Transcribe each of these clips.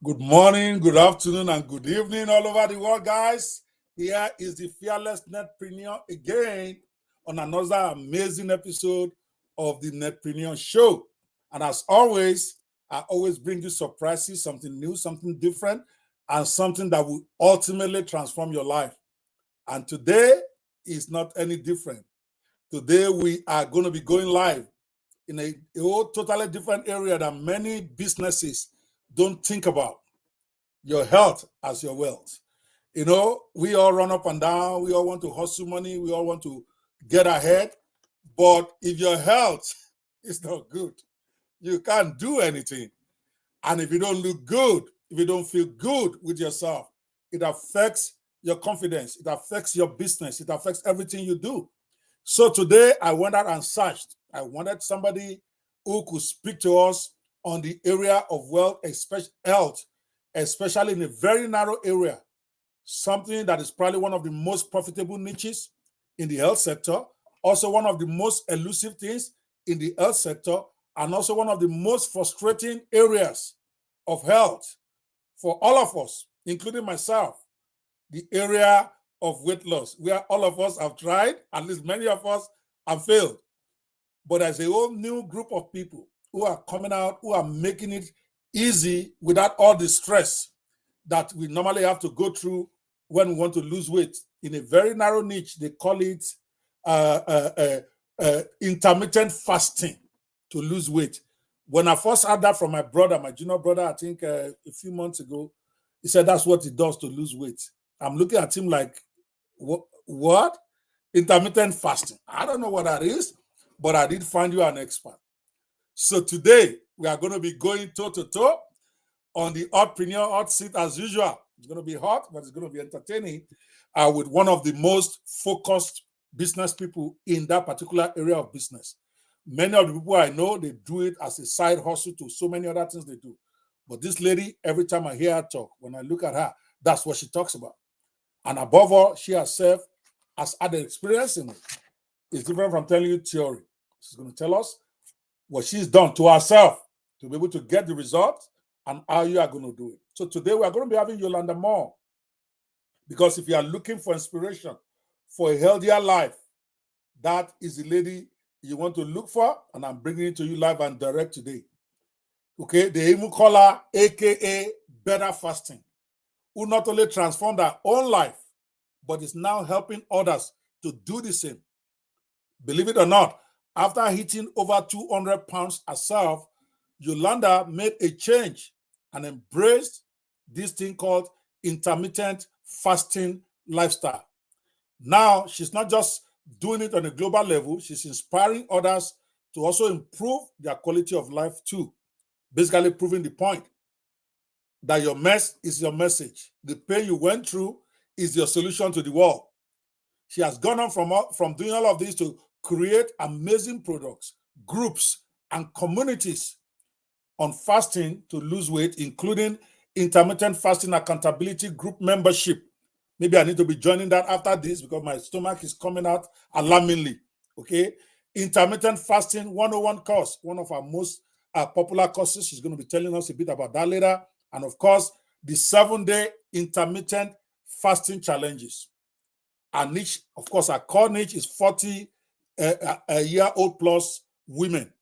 Good morning, good afternoon, and good evening all over the world, guys. Here is the Fearless Netpreneur again on another amazing episode of the Netpreneur Show. And as always, I always bring you surprises, something new, something different, and something that will ultimately transform your life. And today is not any different. Today we are going to be going live in a whole totally different area that many businesses don't think about. Your health as your wealth. You know, we all run up and down. We all want to hustle money. We all want to get ahead. But if your health is not good, you can't do anything. And if you don't look good, if you don't feel good with yourself, it affects your confidence. It affects your business. It affects everything you do. So today I went out and searched. I wanted somebody who could speak to us on the area of wealth, especially health, especially in a very narrow area, something that is probably one of the most profitable niches in the health sector, also one of the most elusive things in the health sector, and also one of the most frustrating areas of health for all of us, including myself, the area of weight loss, where all of us have tried, at least many of us have failed. But there's a whole new group of people who are coming out, who are making it easy without all the stress that we normally have to go through when we want to lose weight. In a very narrow niche, they call it intermittent fasting to lose weight. When I first heard that from my brother, my junior brother, I think a few months ago, he said that's what he does to lose weight. I'm looking at him like, what? Intermittent fasting. I don't know what that is, but I did find you an expert. So today, we are going to be going toe-to-toe on the Hotpreneur Hot Seat as usual. It's going to be hot, but it's going to be entertaining with one of the most focused business people in that particular area of business. Many of the people I know, they do it as a side hustle to so many other things they do. But this lady, every time I hear her talk, when I look at her, that's what she talks about. And above all, she herself has had an experience in it. It's different from telling you theory. She's going to tell us what she's done to herself to be able to get the result and how you are going to do it. So today we are going to be having Yolanda more, because if you are looking for inspiration for a healthier life, that is the lady you want to look for, and I'm bringing it to you live and direct today. Okay, they even call her AKA Better Fasting, who not only transformed her own life, but is now helping others to do the same. Believe it or not, after hitting over 200 pounds herself, Yolanda made a change and embraced this thing called intermittent fasting lifestyle. Now, she's not just doing it on a global level, she's inspiring others to also improve their quality of life too. Basically proving the point that your mess is your message. The pain you went through is your solution to the world. She has gone on from doing all of this to create amazing products, groups, and communities on fasting to lose weight, including intermittent fasting accountability group membership. Maybe I need to be joining that after this because my stomach is coming out alarmingly. Okay. Intermittent fasting 101 course, one of our most popular courses. She's going to be telling us a bit about that later. And of course, the 7-day intermittent fasting challenges. Our niche, of course, our core niche is 40 a year old plus women.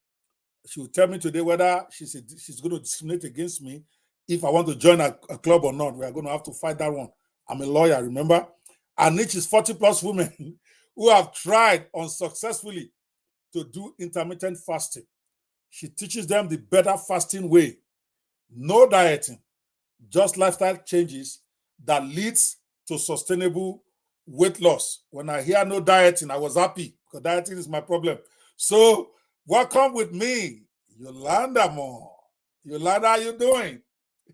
She will tell me today whether she's going to discriminate against me if I want to join a club or not. We are going to have to fight that one. I'm a lawyer, remember? Our niche is 40 plus women who have tried unsuccessfully to do intermittent fasting. She teaches them the better fasting way. No dieting, just lifestyle changes that leads to sustainable weight loss. When I hear no dieting, I was happy because dieting is my problem. So welcome with me, Yolanda Moore. Yolanda, how you doing?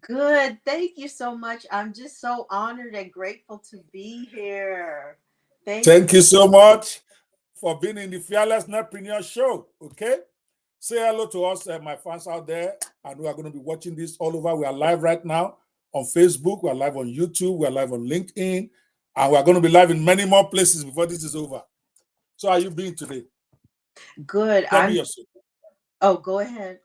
Good. Thank you so much. I'm just so honored and grateful to be here. Thank you. Thank you so much for being in the Fearless Netpreneur Show. Okay? Say hello to us, my fans out there, and we are going to be watching this all over. We are live right now on Facebook. We are live on YouTube. We are live on LinkedIn. And we are going to be live in many more places before this is over. So how are you being today? Good. Tell me your story. Oh, go ahead.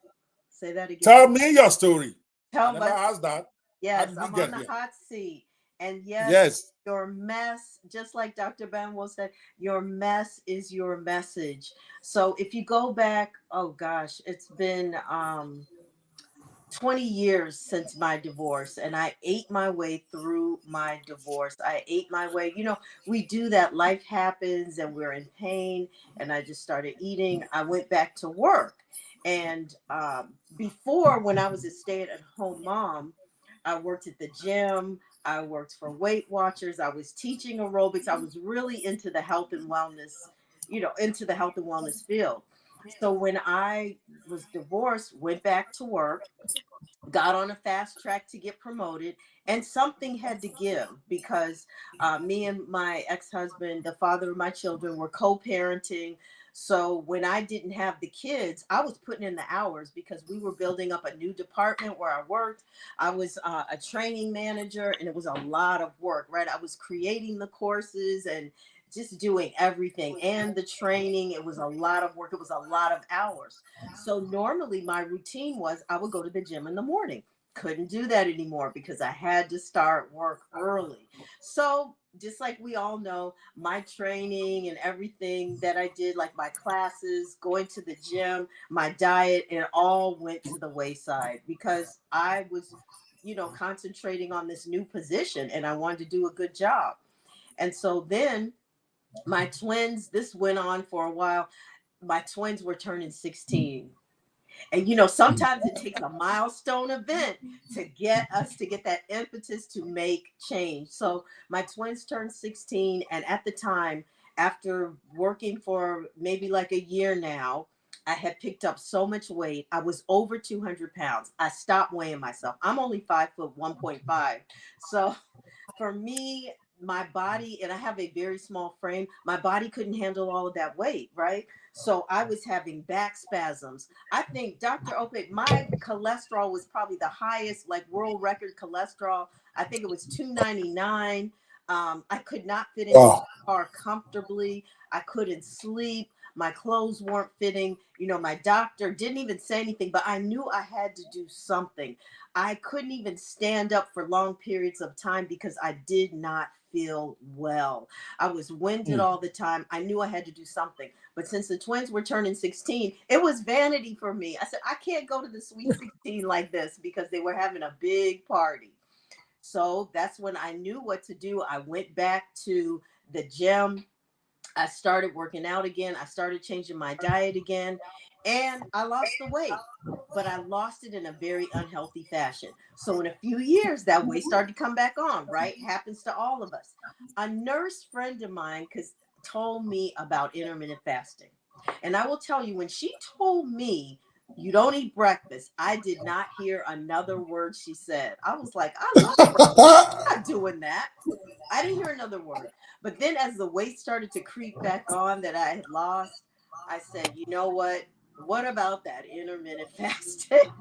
Say that again. Tell me your story. I Tell never my asked that. How Yes, did we I'm on get the here? hot seat. And yes, Yes. your mess, just like Dr. Benwell said, your mess is your message. So if you go back, oh gosh, it's been 20 years since my divorce, and I ate my way through my divorce. I ate my way. We do that. Life happens and we're in pain. And I just started eating. I went back to work. And before, when I was a stay-at-home mom, I worked at the gym. I worked for Weight Watchers. I was teaching aerobics. I was really into the health and wellness, into the health and wellness field. So when I was divorced, went back to work, got on a fast track to get promoted, and something had to give because me and my ex-husband, the father of my children, were co-parenting. So when I didn't have the kids, I was putting in the hours because we were building up a new department where I worked. I was a training manager, and it was a lot of work, right? I was creating the courses and just doing everything, and the training. It was a lot of work. It was a lot of hours. So normally my routine was I would go to the gym in the morning. Couldn't do that anymore because I had to start work early. So just like we all know, my training and everything that I did, like my classes, going to the gym, my diet, it all went to the wayside because I was, concentrating on this new position and I wanted to do a good job. And so then my twins, this went on for a while. My twins were turning 16. And sometimes it takes a milestone event to get us to get that impetus to make change. So my twins turned 16, and at the time, after working for maybe like a year now, I had picked up so much weight. I was over 200 pounds. I stopped weighing myself. I'm only 5 foot 1.5. So for me, my body, and I have a very small frame, my body couldn't handle all of that weight, right? So I was having back spasms. I think, Dr. Opie, my cholesterol was probably the highest, like world record cholesterol. I think it was 299. I could not fit into the Wow. car comfortably. I couldn't sleep. My clothes weren't fitting. My doctor didn't even say anything, but I knew I had to do something. I couldn't even stand up for long periods of time because I did not feel well. I was winded Mm. all the time. I knew I had to do something. But since the twins were turning 16, it was vanity for me. I said, I can't go to the Sweet 16 like this because they were having a big party. So that's when I knew what to do. I went back to the gym. I started working out again. I started changing my diet again, and I lost the weight, but I lost it in a very unhealthy fashion. So in a few years, that weight started to come back on, right? Happens to all of us. A nurse friend of mine told me about intermittent fasting. And I will tell you, when she told me, you don't eat breakfast, I did not hear another word she said. I was like, I love breakfast. I'm not doing that. I didn't hear another word. But then as the weight started to creep back on that I had lost, I said, you know what? What about that intermittent fasting?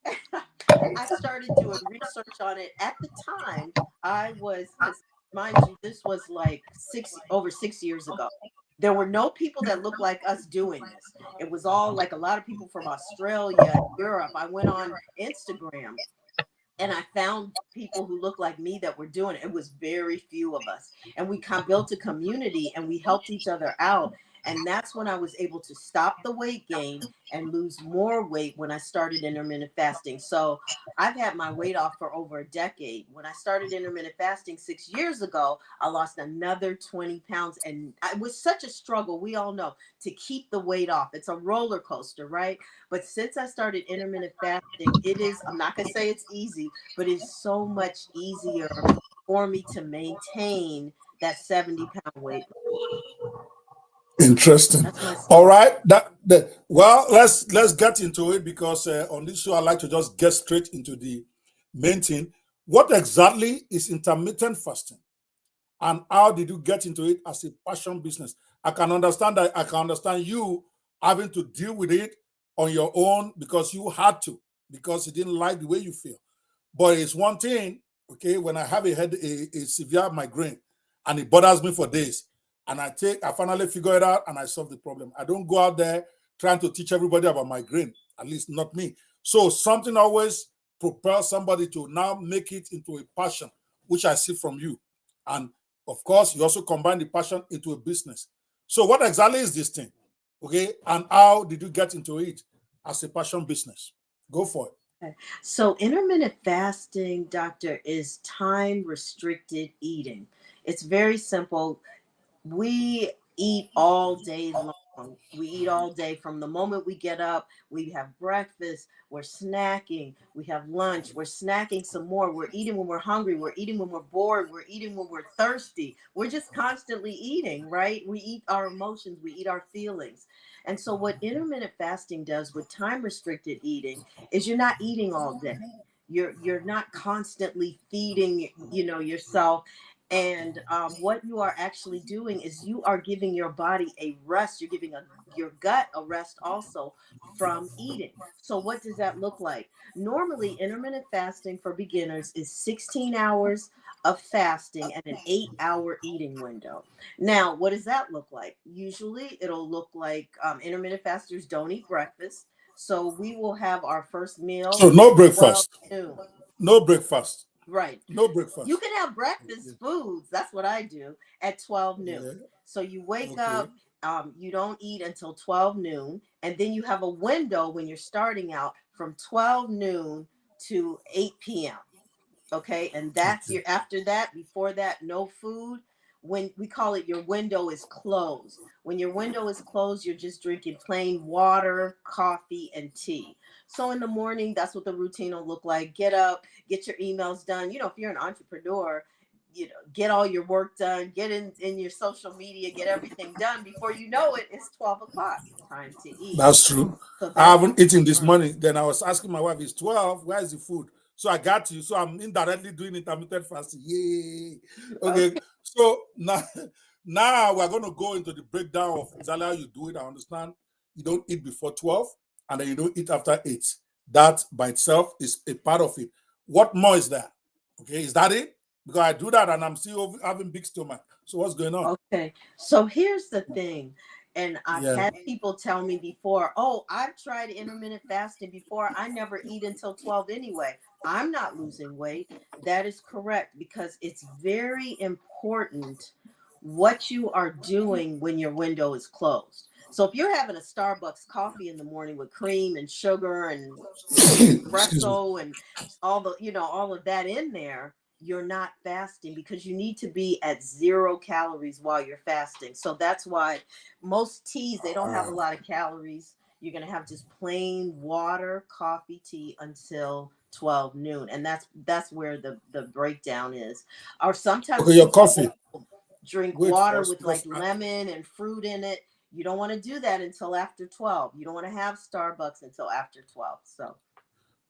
I started doing research on it. At the time, I was, because mind you, this was like over 6 years ago. There were no people that looked like us doing this. It was all like a lot of people from Australia, Europe. I went on Instagram and I found people who looked like me that were doing it. It was very few of us. And we built a community and we helped each other out. And that's when I was able to stop the weight gain and lose more weight when I started intermittent fasting. So I've had my weight off for over a decade. When I started intermittent fasting 6 years ago, I lost another 20 pounds. And it was such a struggle, we all know, to keep the weight off. It's a roller coaster, right? But since I started intermittent fasting, I'm not going to say it's easy, but it's so much easier for me to maintain that 70-pound weight. Interesting. That's my All story. right. Well, let's get into it because on this show I like to just get straight into the main thing. What exactly is intermittent fasting, and how did you get into it as a passion business? I can understand that. I can understand you having to deal with it on your own because you had to, because you didn't like the way you feel. But it's one thing, okay, when I have a severe migraine and it bothers me for days, and I finally figure it out and I solve the problem. I don't go out there trying to teach everybody about migraine, at least not me. So something always propel somebody to now make it into a passion, which I see from you. And of course, you also combine the passion into a business. So, what exactly is this thing? Okay. And how did you get into it as a passion business? Go for it. Okay. So, intermittent fasting, doctor, is time restricted eating. It's very simple. We eat all day long. We eat all day from the moment we get up. We have breakfast. We're snacking. We have lunch. We're snacking some more. We're eating when we're hungry. We're eating when we're bored. We're eating when we're thirsty. We're just constantly eating, right? We eat our emotions. We eat our feelings. And so, what intermittent fasting does with time restricted eating is you're not eating all day. You're not constantly feeding, yourself, and what you are actually doing is you are giving your body a rest. You're giving your gut a rest also from eating. So what does that look like? Normally, intermittent fasting for beginners is 16 hours of fasting and an 8-hour eating window. Now, what does that look like? Usually, it'll look like intermittent fasters don't eat breakfast. So we will have our first meal So, no 12 breakfast. noon. No breakfast. Right. No You breakfast. can have breakfast Okay. foods. That's what I do at 12 noon. Yeah. So you wake Okay. up, you don't eat until 12 noon, and then you have a window when you're starting out from 12 noon to 8 p.m. Okay, and that's Okay. your after that, before that, no food. When we call it, your window is closed. When your window is closed, you're just drinking plain water, coffee, and tea. So in the morning, that's what the routine will look like. Get up, get your emails done. If you're an entrepreneur, get all your work done, get in your social media, get everything done. Before you know it, it's 12 o'clock, time to eat. That's true. So I that's haven't eaten this morning. morning. Then I was asking my wife, it's 12. Where is the food? So I got you. So I'm indirectly doing intermittent fasting. Yay. Okay. Okay. So now, now we're going to go into the breakdown of exactly how you do it. I understand you don't eat before 12 and then you don't eat after 8. That by itself is a part of it. What more is that? Okay. Is that it? Because I do that and I'm still having big stomach. So what's going on? Okay, so here's the thing, and I've Yeah. had people tell me before, oh, I've tried intermittent fasting before. I never eat until 12 anyway. I'm not losing weight. That is correct because it's very important what you are doing when your window is closed. So if you're having a Starbucks coffee in the morning with cream and sugar and Excuse me. espresso and all of that in there, you're not fasting because you need to be at 0 calories while you're fasting. So that's why most teas, they don't have a lot of calories. You're going to have just plain water, coffee, tea until 12 noon, and that's where the breakdown is. Or sometimes Okay, your people coffee. drink Wait water first with like because lemon and fruit in it. You don't want to do that until after 12. You don't want to have Starbucks until after 12. So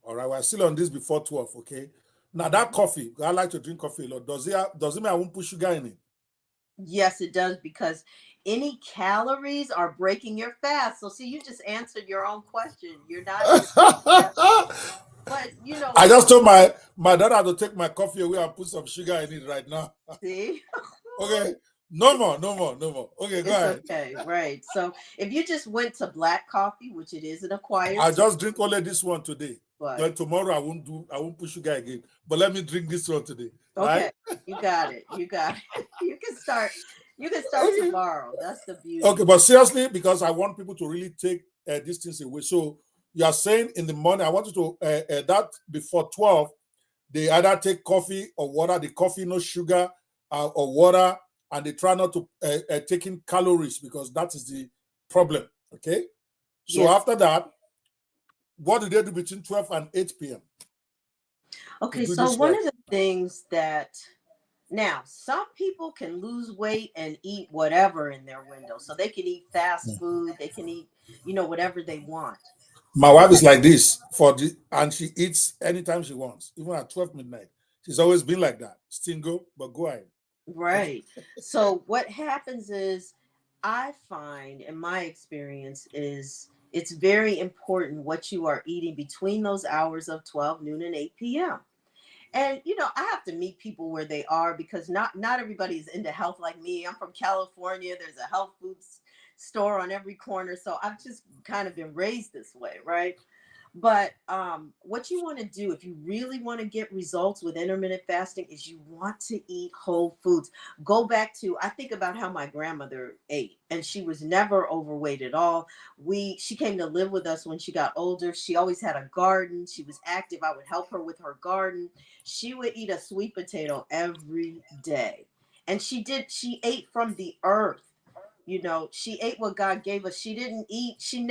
all right, we're still on this before 12, okay? Now that coffee, I like to drink coffee a lot. Does it mean I won't put sugar in it? yes, it does, because any calories are breaking your fast. So see, you just answered your own question. You're not fasting. But I just told my daughter to take my coffee away and put some sugar in it right now. see, Okay. No more, no more, no more. Okay, go it's ahead. okay, right? So if you just went to black coffee, which it is an acquired I taste, just drink only this one today. but Then tomorrow I won't put sugar again. But let me drink this one today. Right? okay, you got it. You got it. You can start. You can start Okay. tomorrow. That's the Okay, beauty. but seriously, because I want people to really take these things away. So you are saying in the morning, I want you to that before 12, they either take coffee or water. The coffee, no sugar or water, and they try not to take in calories because that is the problem. Okay. So Yes. after that, what do they do between 12 and 8 p.m. to Okay. do So this one well? of the things that now some people can lose weight and eat whatever in their window. So they can eat fast food. They can eat, whatever they want. My wife is But like this and she eats anytime she wants, even at 12 midnight. She's always been like that. Single, but go ahead. Okay. right. So what happens is, I find in my experience is it's very important what you are eating between those hours of 12 noon and 8 p.m. And I have to meet people where they are, because not everybody's into health like me. I'm from California. There's a health food store on every corner. So I've just kind of been raised this way, right? But what you want to do if you really want to get results with intermittent fasting is you want to eat whole foods. Go back to, I think about how my grandmother ate, and she was never overweight at all. She came to live with us when she got older. She always had a garden. She was active. I would help her with her garden. She would eat a sweet potato every day. And she ate from the earth. She ate what God gave us. She didn't eat, she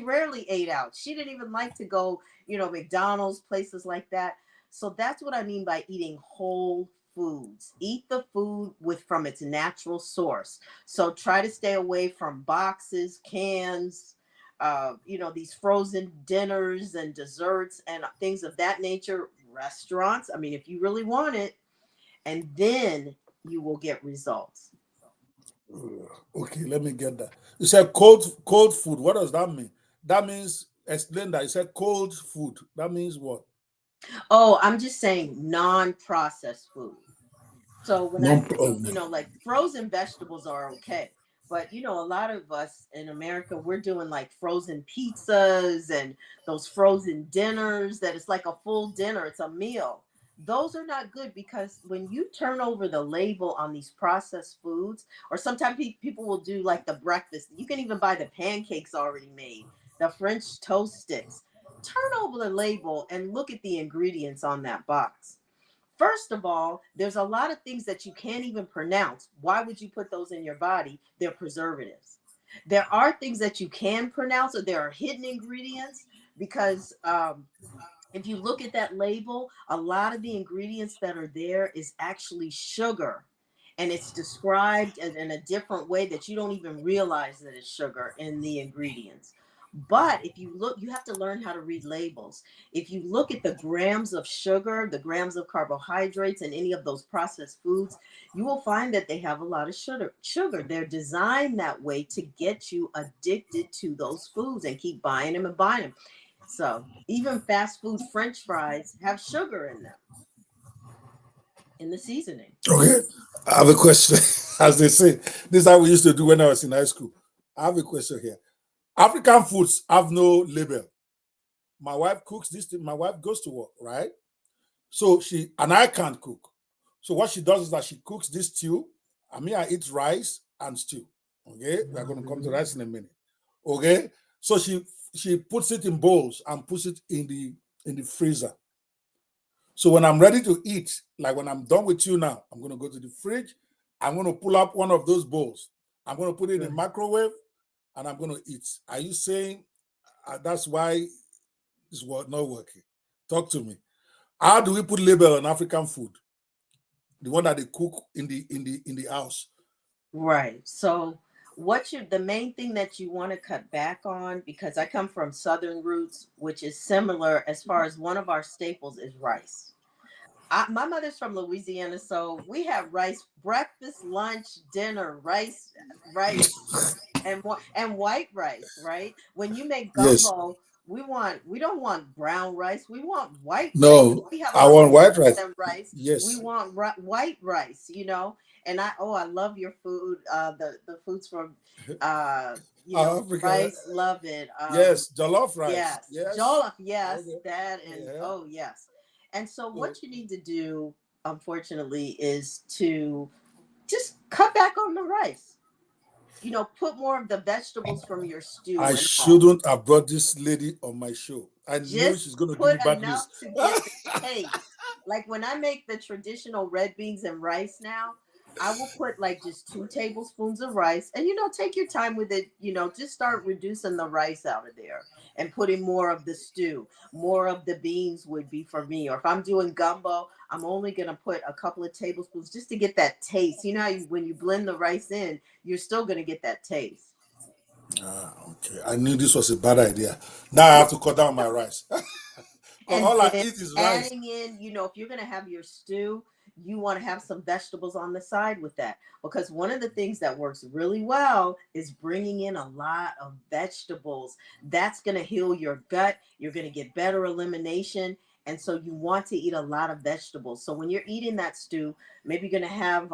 rarely ate out. She didn't even like to go, McDonald's, places like that. So that's what I mean by eating whole foods. Eat the food from its natural source. So try to stay away from boxes, cans, these frozen dinners and desserts and things of that nature. Restaurants, I mean, if you really want it, and then you will get results. Okay, let me get that. You said cold food. What does that mean? That means explain that. You said cold food. That means what? Oh, I'm just saying non-processed food. So when I Non. say, Oh, like frozen vegetables are okay. But a lot of us in America, we're doing like frozen pizzas and those frozen dinners that it's like a full dinner, it's a meal. Those are not good because when you turn over the label on these processed foods, or sometimes people will do like the breakfast, you can even buy the pancakes already made, the French toast sticks. Turn over the label and look at the ingredients on that box. First of all, there's a lot of things that you can't even pronounce. Why would you put those in your body? They're preservatives. There are things that you can pronounce, or there are hidden ingredients because if you look at that label, a lot of the ingredients that are there is actually sugar. And it's described in a different way that you don't even realize that it's sugar in the ingredients. But if you look, you have to learn how to read labels. If you look at the grams of sugar, the grams of carbohydrates, and any of those processed foods, you will find that they have a lot of sugar. They're designed that way to get you addicted to those foods and keep buying them and buying them. So even fast food French fries have sugar in them in the seasoning. okay. I have a question. As they say, this is how we used to do when I was in high school. I have a question here. African foods have no label. My wife cooks this thing. My wife goes to work, right? So and I can't cook. So what she does is that she cooks this stew. I eat rice and stew. Okay, we are going to come to rice in a minute. Okay, so she puts it in bowls and puts it in the freezer. So when I'm ready to eat, like when I'm done with you now, I'm going to go to the fridge. I'm going to pull up one of those bowls. I'm going to put it in the microwave, and I'm going to eat. Are you saying that's why it's not working? Talk to me. How do we put label on African food? The one that they cook in the house. Right. So the main thing that you want to cut back on, because I come from Southern roots, which is similar as far as one of our staples is rice. My mother's from Louisiana, so we have rice breakfast, lunch, dinner, rice, and white rice, right? When you make Yes. gumbo, we don't want brown rice. We want white rice. No, We have I other want white things rice. than rice. We Yes. want white rice. And I love your food. The foods from uh Africa. rice, love it. Yes. Jollof rice. Yes, Yes. jollof, yes, Okay. that, and Yeah. oh yes. And so Oh, what you need to do, unfortunately, is to just cut back on the rice. Put more of the vegetables from your stew I and all. shouldn't have brought this lady on my show. I knew Just she's going to give me put bad news. enough to get the taste. Like when I make the traditional red beans and rice now, I will put like just 2 tablespoons of rice, and take your time with it. Just start reducing the rice out of there and putting more of the stew. More of the beans would be for me. Or if I'm doing gumbo, I'm only gonna put a couple of tablespoons just to get that taste. You know how when you blend the rice in, you're still gonna get that taste. Okay. I knew this was a bad idea. Now I have to cut down my rice. Because And all I then eat is rice. adding in, if you're going to have your stew, you want to have some vegetables on the side with that. Because one of the things that works really well is bringing in a lot of vegetables. That's going to heal your gut. You're going to get better elimination. And so you want to eat a lot of vegetables. So when you're eating that stew, maybe you're going to have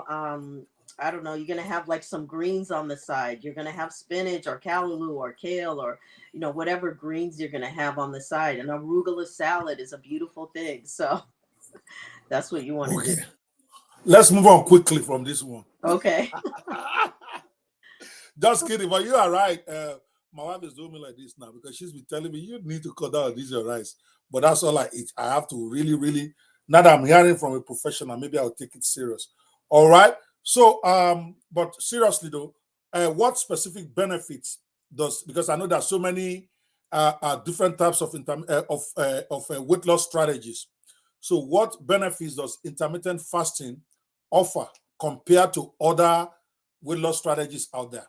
I don't know, you're going to have like some greens on the side. You're going to have spinach or callaloo or kale or, whatever greens you're going to have on the side. And arugula salad is a beautiful thing. So that's what you want to do. Okay. Let's move on quickly from this one. Okay. Just kidding, but you are right. My wife is doing me like this now because she's been telling me you need to cut down this your rice. But that's all I eat. I have to really, really. Now that I'm hearing from a professional, maybe I'll take it serious. All right. So, but seriously though, what specific benefits does, because I know there's so many different types of weight loss strategies. So, what benefits does intermittent fasting offer compared to other weight loss strategies out there?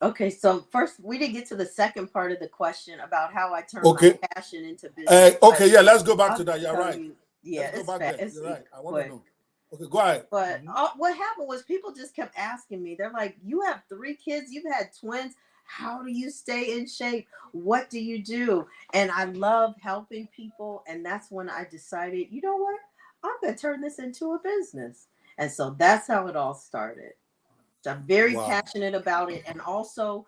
Okay, so first we didn't get to the second part of the question about how I turn my Okay. passion into business. Okay. Yeah. Let's go back I'll to that. just You're tell right. you, yeah, Let's go it's back fast, there. it's You're right. I want to quick. know. Okay. Go ahead. But what happened was people just kept asking me. They're like, "You have 3 kids. You've had twins. How do you stay in shape? What do you do?" And I love helping people, and that's when I decided, you know what? I'm gonna turn this into a business, and so that's how it all started. I'm very Wow. passionate about it. And also,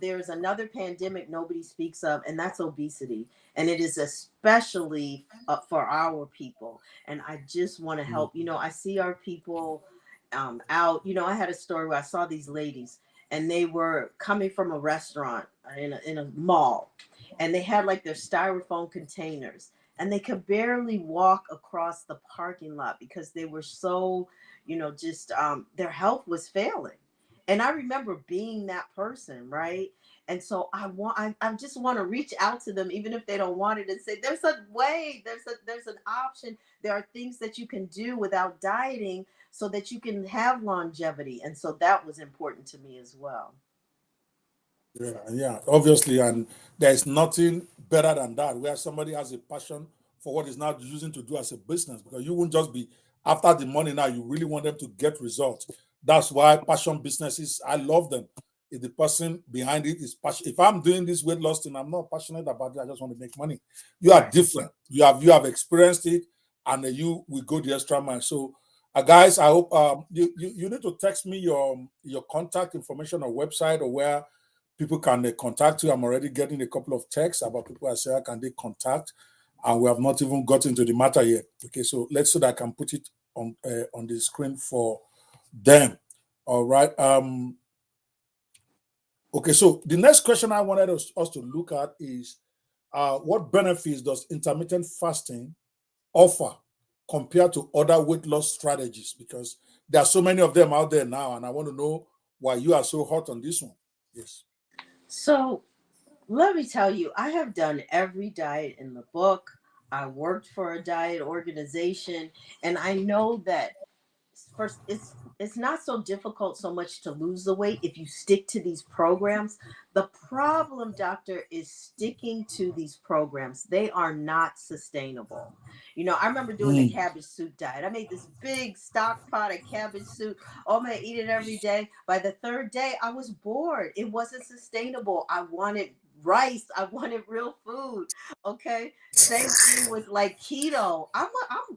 there's another pandemic nobody speaks of, and that's obesity. And it is especially for our people. And I just want to Mm. help. I see our people out. I had a story where I saw these ladies, and they were coming from a restaurant in a mall, and they had like their styrofoam containers. And they could barely walk across the parking lot because they were so just their health was failing. And I remember being that person, right? And so I just want to reach out to them, even if they don't want it, and say, there's a way, there's an option. There are things that you can do without dieting so that you can have longevity. And so that was important to me as well. Yeah, yeah, obviously, and there's nothing better than that, where somebody has a passion for what is now using to do as a business, because you won't just be after the money now, you really want them to get results. That's why passion businesses, I love them. If the person behind it is passionate, if I'm doing this weight loss thing, I'm not passionate about it, I just want to make money. You are Right. different. You have experienced it, and you will go the extra mile. So guys, I hope you need to text me your contact information or website or where people can contact you. I'm already getting a couple of texts about people I say, how can they contact? And we have not even gotten to the matter yet. Okay, so let's so that I can put it on the screen for them. All right. Okay, so the next question I wanted us to look at is what benefits does intermittent fasting offer compared to other weight loss strategies? Because there are so many of them out there now, and I want to know why you are so hot on this one. Yes. So let me tell you, I have done every diet in the book. I worked for a diet organization, and I know that first it's not so difficult so much to lose the weight if you stick to these programs. The problem, doctor, is sticking to these programs. They are not sustainable. I remember doing the Mm. cabbage soup diet. I made this big stock pot of cabbage soup. Oh, I'm gonna eat it every day. By the third day, I was bored. It wasn't sustainable. I wanted rice. I wanted real food. Okay. Same thing with like keto. I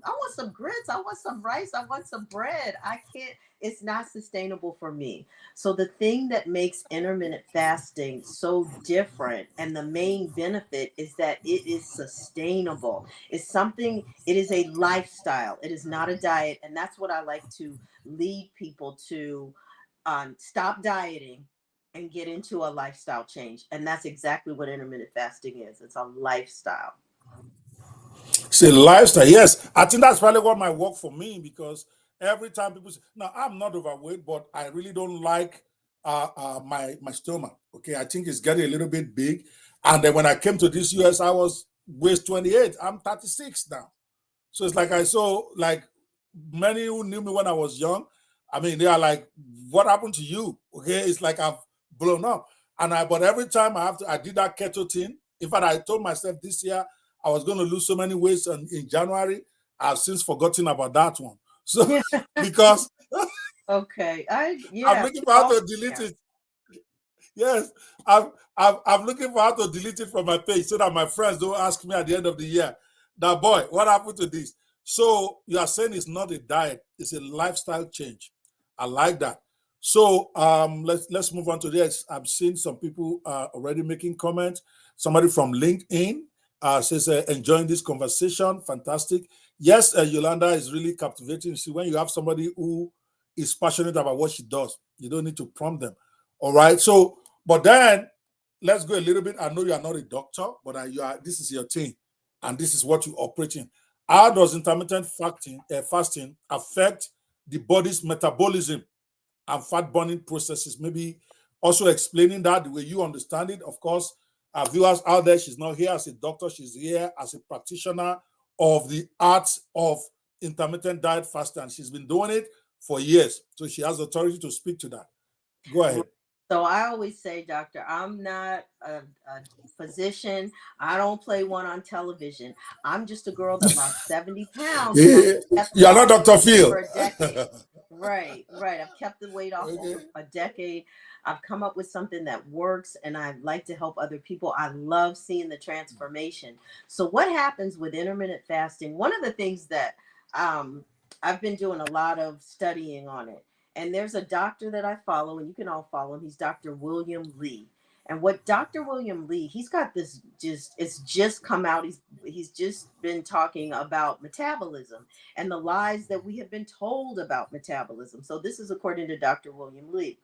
want some grits. I want some rice. I want some bread. I can't. It's not sustainable for me. So the thing that makes intermittent fasting so different, and the main benefit, is that it is sustainable. It's something. It is a lifestyle. It is not a diet, and that's what I like to lead people to. Stop dieting and get into a lifestyle change. And that's exactly what intermittent fasting is. It's a lifestyle. It's a lifestyle. Yes, I think that's probably what might work for me, because every time people say, now I'm not overweight, but I really don't like my stomach. Okay, I think it's getting a little bit big. And then when I came to this US, I was weight 28. I'm 36 now. So it's like I saw like many who knew me when I was young. I mean, they are like, "What happened to you?" Okay, it's like I've blown up. But every time I did that keto thing. In fact, I told myself this year I was going to lose so many weights in January. I've since forgotten about that one. So Yeah. because Okay. I'm Yeah, looking we've for how all to been delete there. it. Yes, I'm looking for how to delete it from my page so that my friends don't ask me at the end of the year, that boy, what happened to this? So you are saying it's not a diet, it's a lifestyle change. I like that. So let's move on to this. I've seen some people already making comments. Somebody from LinkedIn says enjoying this conversation, fantastic. Yes, Yolanda is really captivating. See, when you have somebody who is passionate about what she does, you don't need to prompt them. All right. So, but then let's go a little bit. I know you are not a doctor, but you are. This is your thing, and this is what you operate in. How does intermittent fasting affect the body's metabolism and fat burning processes? Maybe also explaining that the way you understand it. Of course, our viewers out there, she's not here as a doctor, she's here as a practitioner of the art of intermittent diet fasting. She's been doing it for years, so she has authority to speak to that. Go ahead. So I always say, doctor, I'm not a physician. I don't play one on television. I'm just a girl that lost 70 pounds and I kept You it are not off Dr. Phil. for a decade. Right, right. I've kept the weight off Okay. over a decade. I've come up with something that works and I like to help other people. I love seeing the transformation. So what happens with intermittent fasting? One of the things that um, I've been doing a lot of studying on it, and there's a doctor that I follow, and you can all follow him. He's Dr. William Lee. And what Dr. William Lee, he's got this it's just come out. He's just been talking about metabolism and the lies that we have been told about metabolism. So this is according to Dr. William Lee.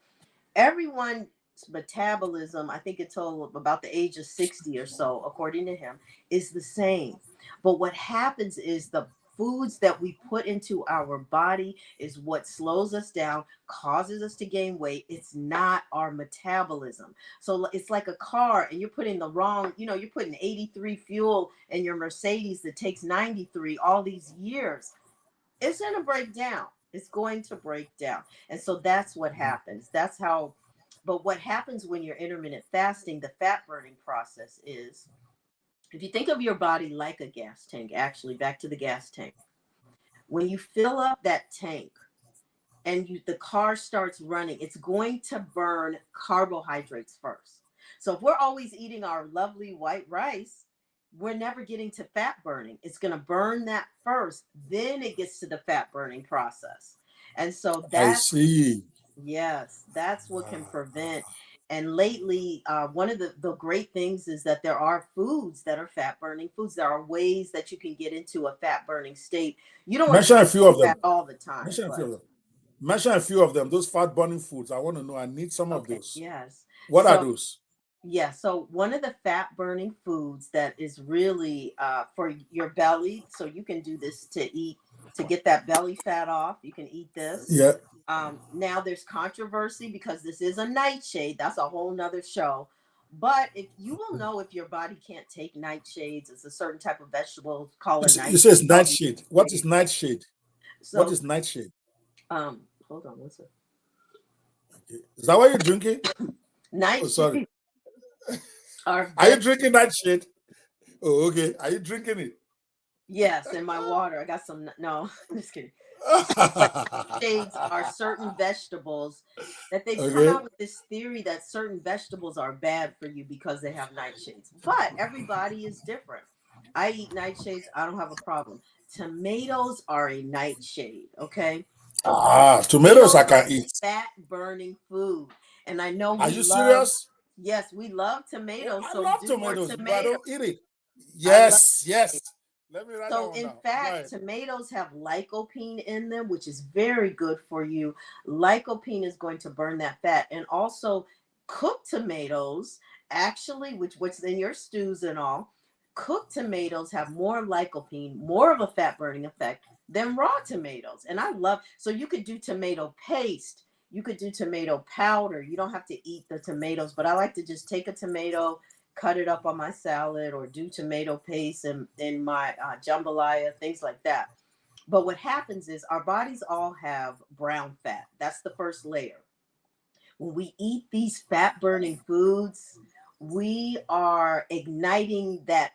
Everyone's metabolism, I think it's told about the age of 60 or so, according to him, is the same. But what happens is the foods that we put into our body is what slows us down, causes us to gain weight. It's not our metabolism. So it's like a car and you're putting the wrong, you're putting 83 fuel in your Mercedes that takes 93 all these years. It's going to break down. It's going to break down. And so that's what happens. That's how, but what happens when you're intermittent fasting, the fat burning process is, if you think of your body like a gas tank, actually, back to the gas tank, when you fill up that tank and the car starts running, it's going to burn carbohydrates first. So if we're always eating our lovely white rice, we're never getting to fat burning. It's going to burn that first, then it gets to the fat burning process. And so I that's, see. yes, that's what can prevent. And lately, one of the great things is that there are foods that are fat burning foods. There are ways that you can get into a fat burning state. You don't want to Mention be a few of them. fat all the time, Mention a few but of them. Mention a few of them. Those fat burning foods. I want to know. I need some of okay, those. yes. What are So those? yeah, so one of the fat burning foods that is really for your belly, so you can do this to eat to get that belly fat off. You can eat this. Yeah. Now there's controversy because this is a nightshade. That's a whole nother show. But if you will know if your body can't take nightshades, it's a certain type of vegetable called a You say nightshade it's called nightshade. What is nightshade? What so is nightshade? hold on one second. Okay. Is that what you're drinking? Oh, sorry. Nightshades are Are you veg drinking nightshade? Oh, okay. Are you drinking it? yes, in my water. I got some no, I'm just kidding. But shades are certain vegetables that they've come Okay. out with this theory that certain vegetables are bad for you because they have nightshades. But everybody is different. I eat nightshades, I don't have a problem. Tomatoes are a nightshade, okay? Tomatoes I Tomatoes are can eat. fat burning food. And I know Are we you love, serious? yes, we love Oh, tomatoes, I so love do more tomatoes, but I tomatoes. don't eat it. I love Yes, yes. Let me write that So, one in down. Go fact, ahead. tomatoes have lycopene in them, which is very good for you. Lycopene is going to burn that fat. And also, cooked tomatoes, actually, what's in your stews and all, cooked tomatoes have more lycopene, more of a fat burning effect than raw tomatoes. And I love, so you could do tomato paste, you could do tomato powder. You don't have to eat the tomatoes, but I like to just take a tomato, cut it up on my salad, or do tomato paste in my jambalaya, things like that. But what happens is our bodies all have brown fat. That's the first layer. When we eat these fat burning foods, we are igniting that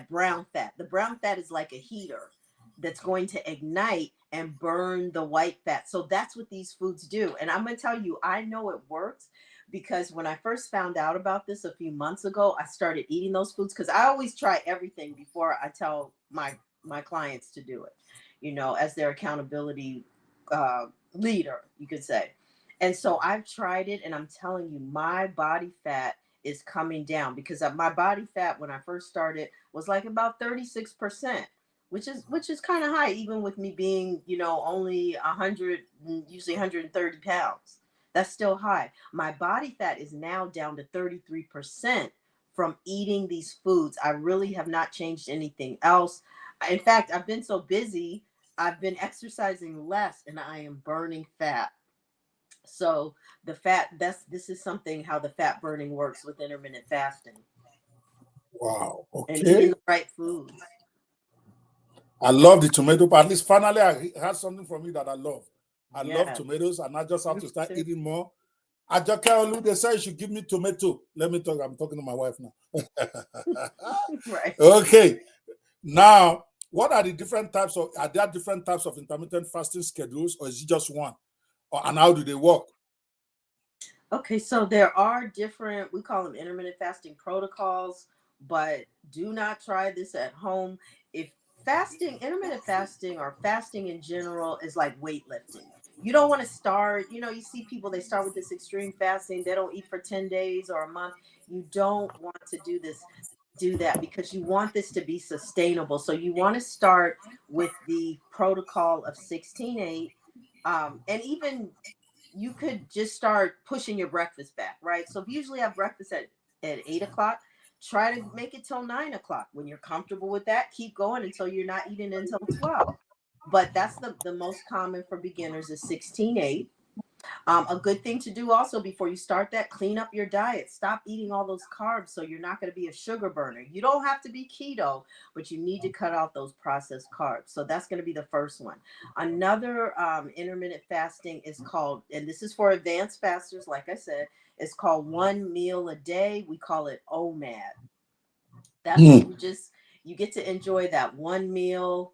brown fat. The brown fat is like a heater that's going to ignite and burn the white fat. So that's what these foods do. And I'm going to tell you, I know it works because when I first found out about this a few months ago, I started eating those foods because I always try everything before I tell my clients to do it, as their accountability leader, you could say. And so I've tried it, and I'm telling you, my body fat is coming down, because my body fat when I first started was like about 36%, which is kind of high, even with me being, only 100, usually 130 pounds. That's still high. My body fat is now down to 33% from eating these foods. I really have not changed anything else. In fact, I've been so busy, I've been exercising less, and I am burning fat. So the fat, this is something how the fat burning works with intermittent fasting Wow. and eating Okay. the right foods. I love the tomato, but at least finally I had something from you that I love. I love Yeah, tomatoes, and I just have me to start too. eating more. Ajake, they say you should give me tomato. Let me talk. I'm talking to my wife now. Right. Okay. Now, what are the different types of, are there different types of intermittent fasting schedules, or is it just one? And how do they work? Okay, so there are different, we call them intermittent fasting protocols, but do not try this at home. If intermittent fasting or fasting in general is like weightlifting. You don't want to start, you see people, they start with this extreme fasting, they don't eat for 10 days or a month. You don't want to do that, because you want this to be sustainable. So you want to start with the protocol of 16/8. And even you could just start pushing your breakfast back, right? So if you usually have breakfast at 8 o'clock, try to make it till 9 o'clock. When you're comfortable with that, keep going until you're not eating until 12. But that's the most common for beginners is 16/8. A good thing to do also before you start that, clean up your diet. Stop eating all those carbs so you're not going to be a sugar burner. You don't have to be keto, but you need to cut out those processed carbs. So that's going to be the first one. Another intermittent fasting is called, and this is for advanced fasters, like I said, it's called one meal a day. We call it OMAD. That's where Hmm. you get to enjoy that one meal.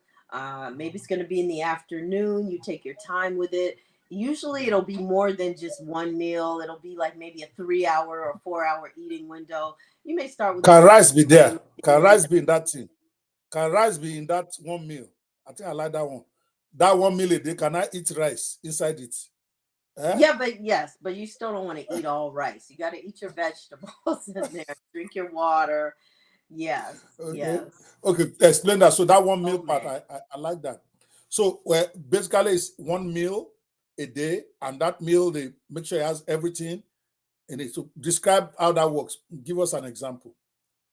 Maybe it's going to be in the afternoon. You take your time with it. Usually, it'll be more than just one meal. It'll be like maybe a 3 hour or 4 hour eating window. You may start with a Can small rice be portion, there? maybe Can get rice that. be in that thing? Can rice be in that one meal? I think I like that one. That one meal a day, can I eat rice inside it? Eh? Yeah, but yes, but you still don't want to eat all rice. You got to eat your vegetables in there. Drink your water. Yes, Okay. yes. Okay. Explain that. So that one meal Oh part, man. I like that. So well, basically it's one meal a day, and that meal they make sure it has everything in it. So describe how that works. Give us an example.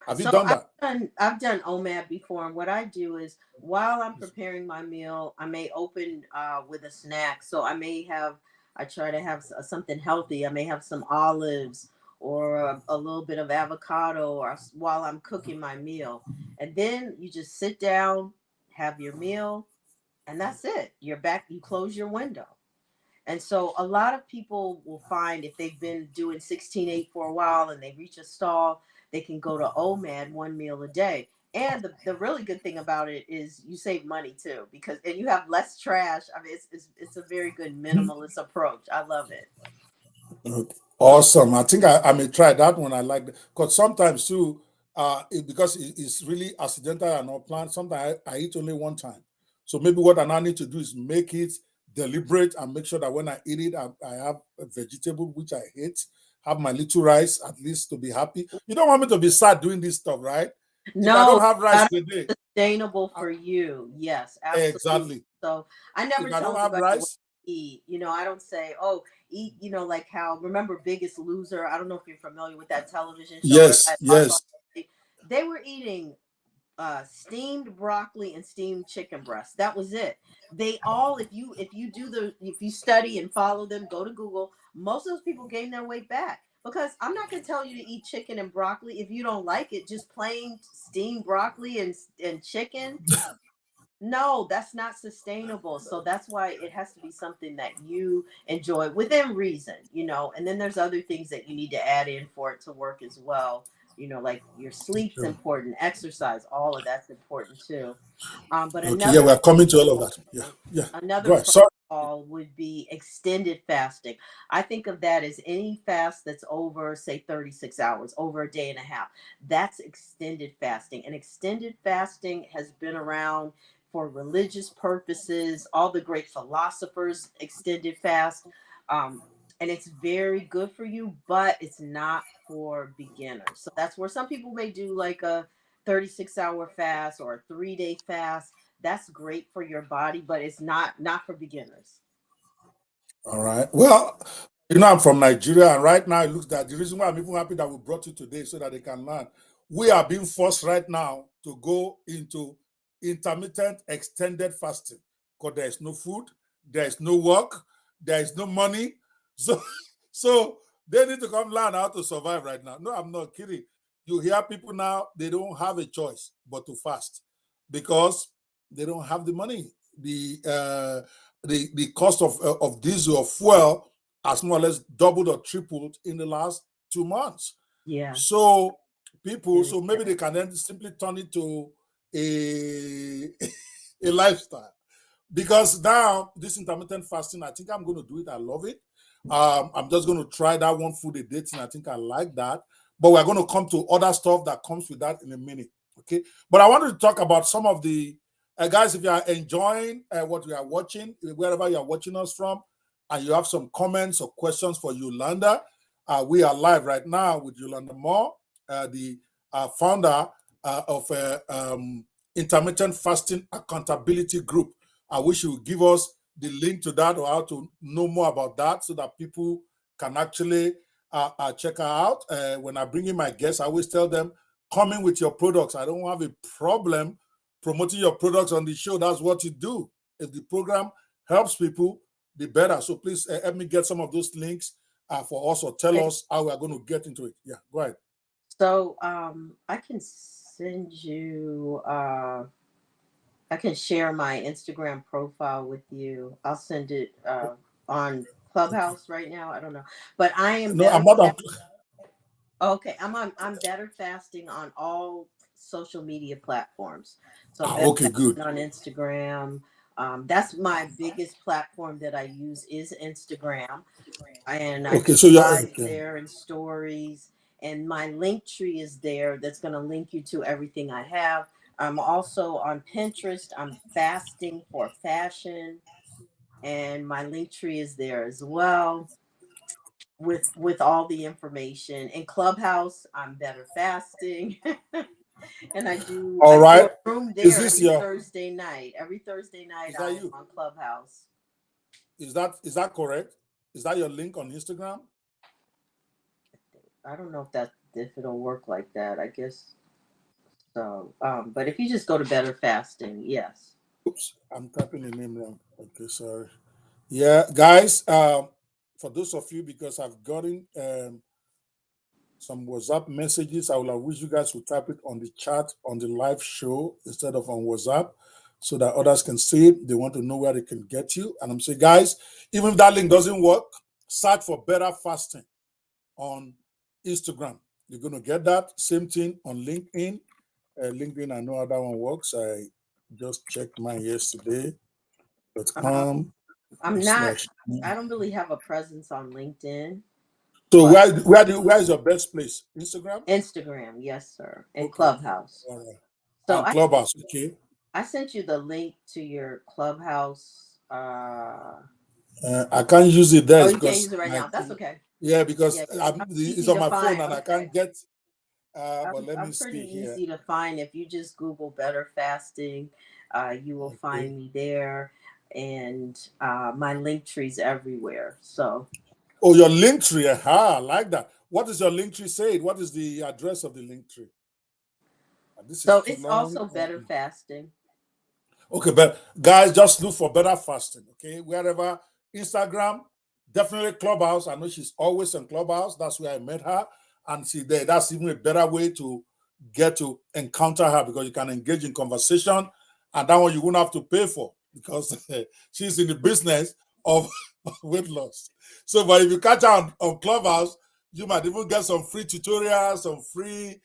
Have you So done I've that? done I've done OMAD before, and what I do is while I'm preparing my meal, I may open with a snack. So I try to have something healthy. I may have some olives or a little bit of avocado, or while I'm cooking my meal, and then you just sit down, have your meal, and that's it. You're back. You close your window. And so a lot of people will find, if they've been doing 16/8 for a while and they reach a stall, they can go to OMAD, one meal a day. And the really good thing about it is you save money too, because and you have less trash. I mean, it's a very good minimalist approach. I love it. Okay. Awesome. I think I may try that one. I like that because sometimes too, because it's really accidental and not planned. Sometimes I eat only one time. So maybe what I now need to do is make it deliberate and make sure that when I eat it, I have a vegetable which I hate, have my little rice at least to be happy. You don't want me to be sad doing this stuff, right? If I No, don't have rice gotta today, be sustainable I, for you. Yes, absolutely. exactly. So I never If I don't tell have anybody what rice, to eat. I don't say, oh, eat, like how, remember Biggest Loser? I don't know if you're familiar with that television show, where yes, that lost all, yes. they were eating steamed broccoli and steamed chicken breast. That was it. They all, if you study and follow them, go to Google, most of those people gain their weight back. Because I'm not going to tell you to eat chicken and broccoli if you don't like it. Just plain steamed broccoli and chicken, no, that's not sustainable. So that's why it has to be something that you enjoy within reason, and then there's other things that you need to add in for it to work as well. Like your sleep's important, exercise, all of that's important too. But Okay, yeah, another we are coming to all of that. Yeah, yeah. another Go ahead. Sorry. protocol would be extended fasting. I think of that as any fast that's over, say, 36 hours, over a day and a half. That's extended fasting. And extended fasting has been around for religious purposes. All the great philosophers extended fast. And it's very good for you, but it's not for beginners. So that's where some people may do like a 36-hour fast or a 3-day fast. That's great for your body, but it's not for beginners. All right. Well, I'm from Nigeria, and right now it looks that the reason why I'm even happy that we brought you today so that they can learn. We are being forced right now to go into intermittent extended fasting because there is no food, there is no work, there is no money. So, so they need to come learn how to survive right now. No, I'm not kidding. You hear people now, they don't have a choice but to fast because they don't have the money. The cost of diesel or fuel has more or less doubled or tripled in the last 2 months. Yeah. So so maybe they can then simply turn it to a a lifestyle. Because now this intermittent fasting, I think I'm going to do it. I love it. I'm just going to try that one food a day thing. I think I like that. But we're going to come to other stuff that comes with that in a minute. Okay. But I wanted to talk about some of the guys, if you are enjoying what we are watching, wherever you are watching us from, and you have some comments or questions for Yolanda, we are live right now with Yolanda Moore, the founder of Intermittent Fasting Accountability Group. I wish you would give us the link to that or how to know more about that so that people can actually check her out. When I bring in my guests, I always tell them, come in with your products. I don't have a problem promoting your products on the show. That's what you do. If the program helps people, the better. So please help me get some of those links for us, or tell us how we are going to get into it. Yeah, go ahead. So I can send you I can share my Instagram profile with you. I'll send it on Clubhouse right now. I don't know, but I am No, I'm better. not on. Okay, I'm better fasting on all social media platforms. So I'm better Okay, good. fasting on Instagram. That's my biggest platform that I use is Instagram, and I Okay, do so you're lives okay. there and stories. And my link tree is there. That's going to link you to everything I have. I'm also on Pinterest. I'm fasting for fashion, and my link tree is there as well with all the information. In Clubhouse, I'm better fasting. And All I do a right. room Is there this your? Every Thursday night Is that I am you? on Clubhouse. Is that correct? Is that your link on Instagram? I don't know if it'll work like that. I guess so. But if you just go to better fasting, yes. Oops, I'm typing the name wrong. Okay, sorry. Yeah, guys. For those of you, because I've gotten some WhatsApp messages, I will have wish you guys would type it on the chat on the live show instead of on WhatsApp, so that others can see it. They want to know where they can get you. And I'm saying, guys, even if that link doesn't work, search for Better Fasting on Instagram. You're going to get that. Same thing on LinkedIn. LinkedIn, I know how that one works. I just checked mine yesterday. Uh, .com I'm not. slash. I don't really have a presence on LinkedIn, So but where is your best place? Instagram? Instagram, yes, sir, and Okay. Clubhouse. All right. So And Clubhouse, okay. I sent you the link to your Clubhouse. I can't use it there Oh, you can't because use it right now. That's okay. yeah, Yeah, because it's easy on to my phone find. and I Okay. can't get. But let me I'm pretty see here. easy to find. If you just Google better fasting, you will Okay. find me there. And my link tree's everywhere. So Oh, your link tree. Aha, I like that. What does your link tree say? What is the address of the link tree? This is too it's long. also better fasting. Okay, but guys, just look for Better Fasting. Okay, wherever Instagram, definitely Clubhouse. I know she's always on Clubhouse. That's where I met her, and see there. That's even a better way to get to encounter her because you can engage in conversation, and that one you won't have to pay for because she's in the business of weight loss. So, but if you catch her on Clubhouse, you might even get some free tutorials, some free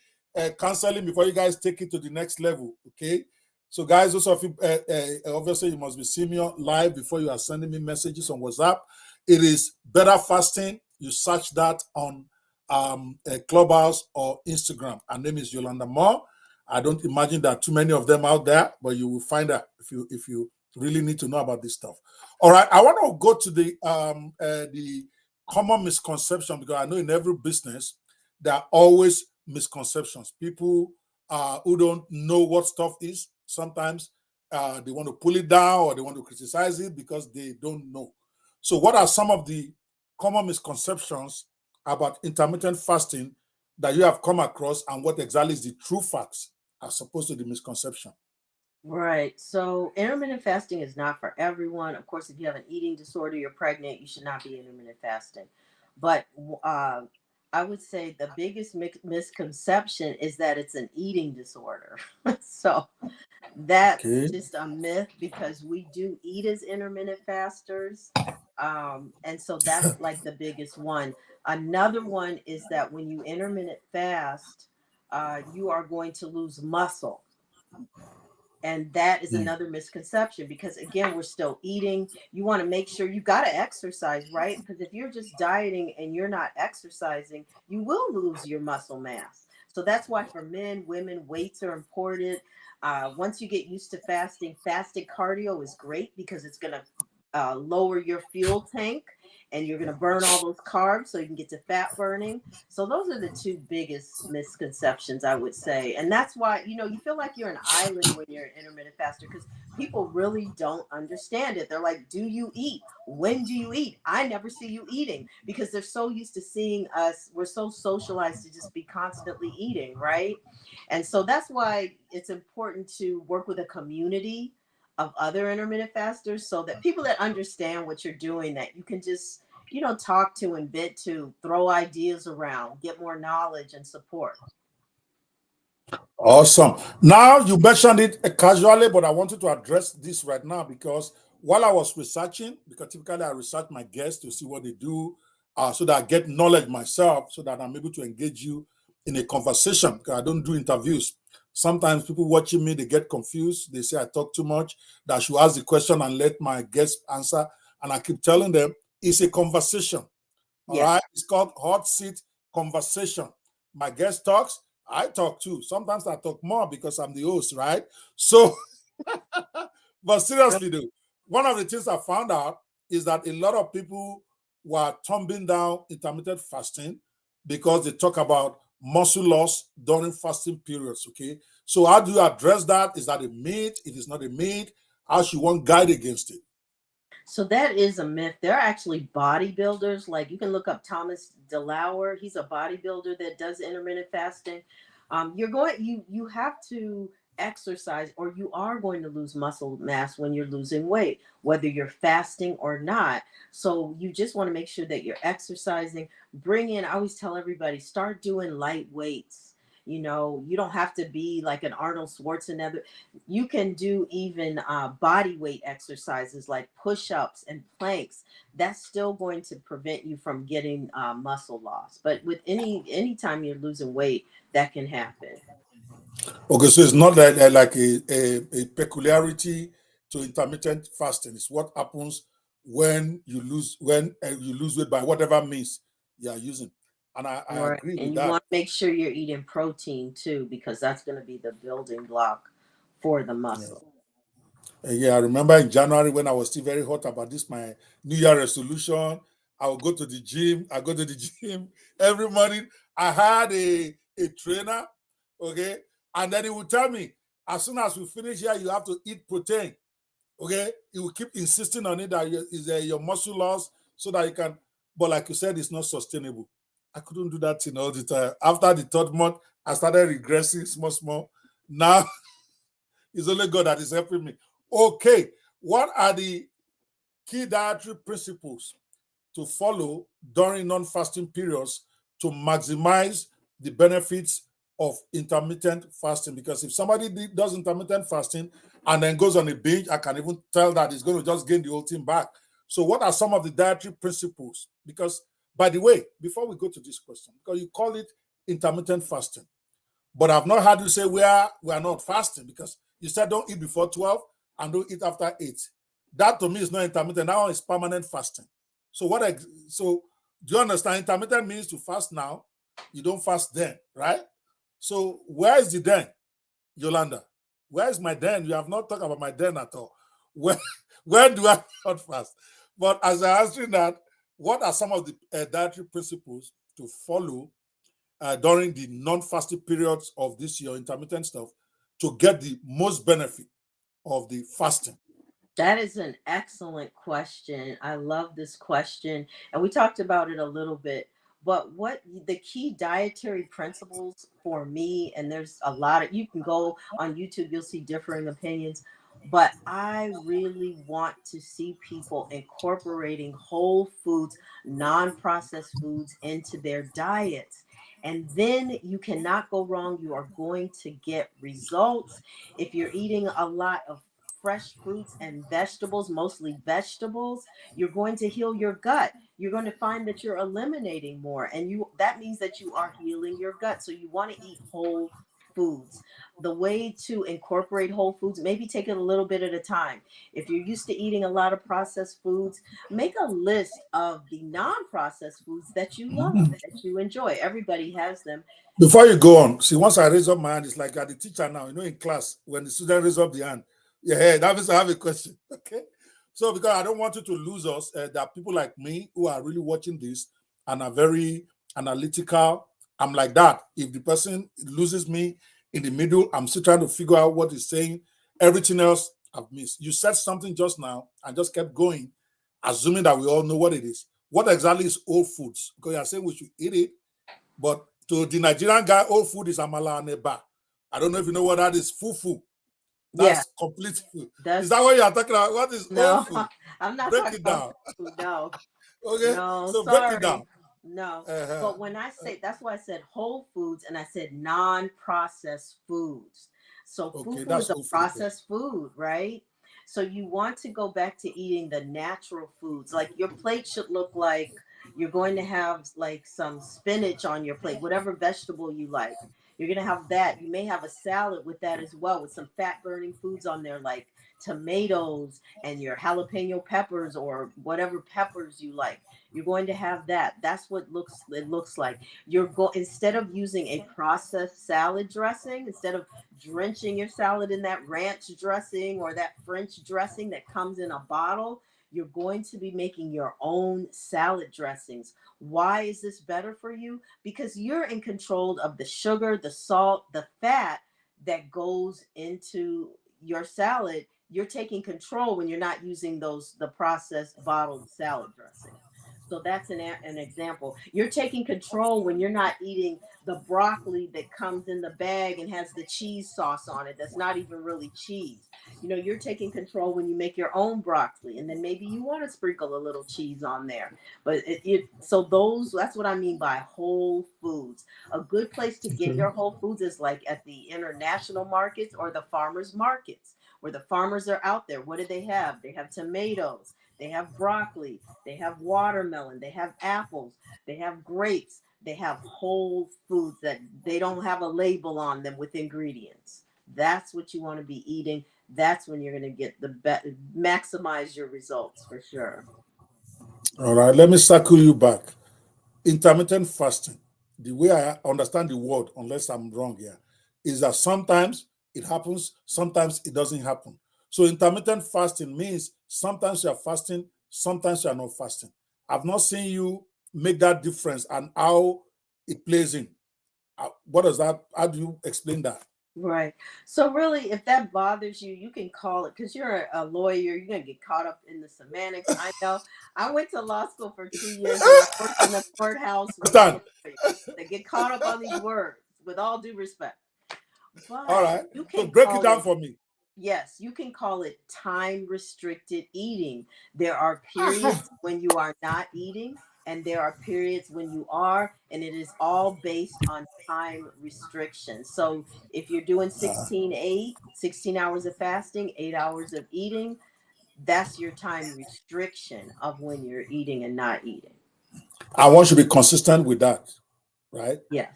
counseling before you guys take it to the next level. Okay. So, guys, those of you, obviously, you must be seeing me live before you are sending me messages on WhatsApp. It is Better Fasting. You search that on Clubhouse or Instagram. Her name is Yolanda Moore. I don't imagine there are too many of them out there, but you will find her. if you really need to know about this stuff. All right, I want to go to the common misconception, because I know in every business there are always misconceptions. People who don't know what stuff is, sometimes they want to pull it down or they want to criticize it because they don't know. So, what are some of the common misconceptions about intermittent fasting that you have come across, and what exactly is the true facts as opposed to the misconception? Right. So intermittent fasting is not for everyone. Of course, if you have an eating disorder, you're pregnant, you should not be intermittent fasting. But I would say the biggest misconception is that it's an eating disorder. So that's Okay. just a myth, because we do eat as intermittent fasters. And so that's like the biggest one. Another one is that when you intermittent fast, you are going to lose muscle. And that is Mm. another misconception, because again, we're still eating. You want to make sure you got to exercise, right? Because if you're just dieting and you're not exercising, you will lose your muscle mass. So that's why for men, women, weights are important. Once you get used to fasting, fasted cardio is great, because it's going to lower your fuel tank, and you're going to burn all those carbs so you can get to fat burning. So those are the two biggest misconceptions, I would say. And that's why, you feel like you're an island when you're an intermittent faster, because people really don't understand it. They're like, do you eat? When do you eat? I never see you eating, because they're so used to seeing us. We're so socialized to just be constantly eating, right? And so that's why it's important to work with a community of other intermittent fasters, so that people that understand what you're doing, that you can just, talk to and vent to, throw ideas around, get more knowledge and support. Awesome. Now you mentioned it casually, but I wanted to address this right now, because while I was researching, because typically I research my guests to see what they do, so that I get knowledge myself, so that I'm able to engage you in a conversation. Because I don't do interviews. Sometimes people watching me, they get confused. They say I talk too much. That I should ask the question and let my guest answer. And I keep telling them it's a conversation. All Yes. right. It's called hot seat conversation. My guest talks, I talk too. Sometimes I talk more because I'm the host, right? So, but seriously, though, one of the things I found out is that a lot of people were tumbling down intermittent fasting because they talk about muscle loss during fasting periods. Okay. So, how do you address that? Is that a myth? If it's not a myth, how should one guide against it? So that is a myth. There are actually bodybuilders. Like, you can look up Thomas DeLauer. He's a bodybuilder that does intermittent fasting. You have to exercise, or you are going to lose muscle mass when you're losing weight, whether you're fasting or not. So you just want to make sure that you're exercising. I always tell everybody, start doing light weights. You don't have to be like an Arnold Schwarzenegger. You can do even body weight exercises like push-ups and planks. That's still going to prevent you from getting muscle loss. But with anytime you're losing weight, that can happen. Okay, so it's not like a peculiarity to intermittent fasting. It's what happens when you lose weight by whatever means you are using, and I Right. agree And with you that. want to make sure you're eating protein too, because that's going to be the building block for the Yeah. muscle. Yeah, I remember in January when I was still very hot about this, my New Year resolution. I would go to the gym. I go to the gym every morning. I had a trainer, okay, and then he would tell me, as soon as we finish here, you have to eat protein. Okay, he will keep insisting on it that your muscle loss so that you can. But like you said, it's not sustainable. I couldn't do that thing all the time. After the third month, I started regressing small, small. Now it's only God that is helping me. Okay, what are the key dietary principles to follow during non-fasting periods to maximize the benefits of intermittent fasting? Because if somebody does intermittent fasting and then goes on a binge, I can even tell that he's going to just gain the whole thing back. So, what are some of the dietary principles? Because, by the way, before we go to this question, because you call it intermittent fasting, but I've not heard you say we are not fasting, because you said don't eat before 12 and don't eat after 8. That to me is not intermittent. That one is permanent fasting. So so do you understand? Intermittent means to fast now, you don't fast then, right? So where is the then, Yolanda? Where's my den? You have not talked about my den at all. Where, where do I not fast? But as I answering that, what are some of the dietary principles to follow during the non-fasting periods of this your intermittent stuff to get the most benefit of the fasting? That is an excellent question. I love this question. And we talked about it a little bit. But what the key dietary principles for me, and there's a lot of, you can go on YouTube, you'll see differing opinions. But I really want to see people incorporating whole foods, non processed foods into their diets. And then you cannot go wrong. You are going to get results. If you're eating a lot of fresh fruits and vegetables, mostly vegetables, you're going to heal your gut. You're going to find that you're eliminating more, and you that means that you are healing your gut. So you want to eat whole foods. The way to incorporate whole foods, maybe take it a little bit at a time. If you're used to eating a lot of processed foods, make a list of the non-processed foods that you love, that you enjoy. Everybody has them. Before you go on, see, once I raise up my hand, it's like you're the teacher now. In class, when the student raise up the hand, yeah, that means I have a question. Okay. So, because I don't want you to lose us, there are people like me who are really watching this and are very analytical. I'm like that. If the person loses me in the middle, I'm still trying to figure out what he's saying. Everything else I've missed. You said something just now and just kept going, assuming that we all know what it is. What exactly is old foods? Because you're saying we should eat it, but to the Nigerian guy, old food is amala and eba. I don't know if you know what that is. Fufu. Yeah, That's complete food. Is that's that what you are talking about? What is old no, food? I'm not Break talking it about down. food. No. Okay, No, so break it sorry. down. No. Uh-huh. But when I say, that's why I said whole foods and I said non-processed foods. So Okay, fufu that's is a old food. Okay. processed food, right? So you want to go back to eating the natural foods. Like your plate should look like you're going to have like some spinach on your plate, whatever vegetable you like. You're going to have that. You may have a salad with that as well, with some fat burning foods on there like tomatoes and your jalapeno peppers or whatever peppers you like. You're going to have that. That's what it looks like. Instead of using a processed salad dressing, instead of drenching your salad in that ranch dressing or that French dressing that comes in a bottle, you're going to be making your own salad dressings. Why is this better for you? Because you're in control of the sugar, the salt, the fat that goes into your salad. You're taking control when you're not using the processed bottled salad dressing. So that's an example. You're taking control when you're not eating the broccoli that comes in the bag and has the cheese sauce on it. That's not even really cheese. You're taking control when you make your own broccoli, and then maybe you want to sprinkle a little cheese on there. But so that's what I mean by whole foods. A good place to get Okay. your whole foods is like at the international markets or the farmers markets where the farmers are out there. What do they have? They have tomatoes, they have broccoli, they have watermelon, they have apples, they have grapes, they have whole foods that they don't have a label on them with ingredients. That's what you want to be eating. That's when you're going to get maximize your results for sure. All right, let me circle you back. Intermittent fasting, the way I understand the word, unless I'm wrong here, is that sometimes it happens, sometimes it doesn't happen. So intermittent fasting means sometimes you're fasting, sometimes you're not fasting. I've not seen you make that difference and how it plays in. What does that, how do you explain that? Right. So really, if that bothers you, you can call it because you're a lawyer. You're gonna get caught up in the semantics. I know. I went to law school for 2 years and I worked in the courthouse with Understand? other lawyers. They get caught up on these words, with all due respect. All But right. you So can break it call down it, for me. yes, you can call it time restricted eating. There are Aha. periods when you are not eating, and there are periods when you are, and it is all based on time restriction. So if you're doing 16 hours of fasting, 8 hours of eating, that's your time restriction of when you're eating and not eating. I want you to be consistent with that, right? Yes.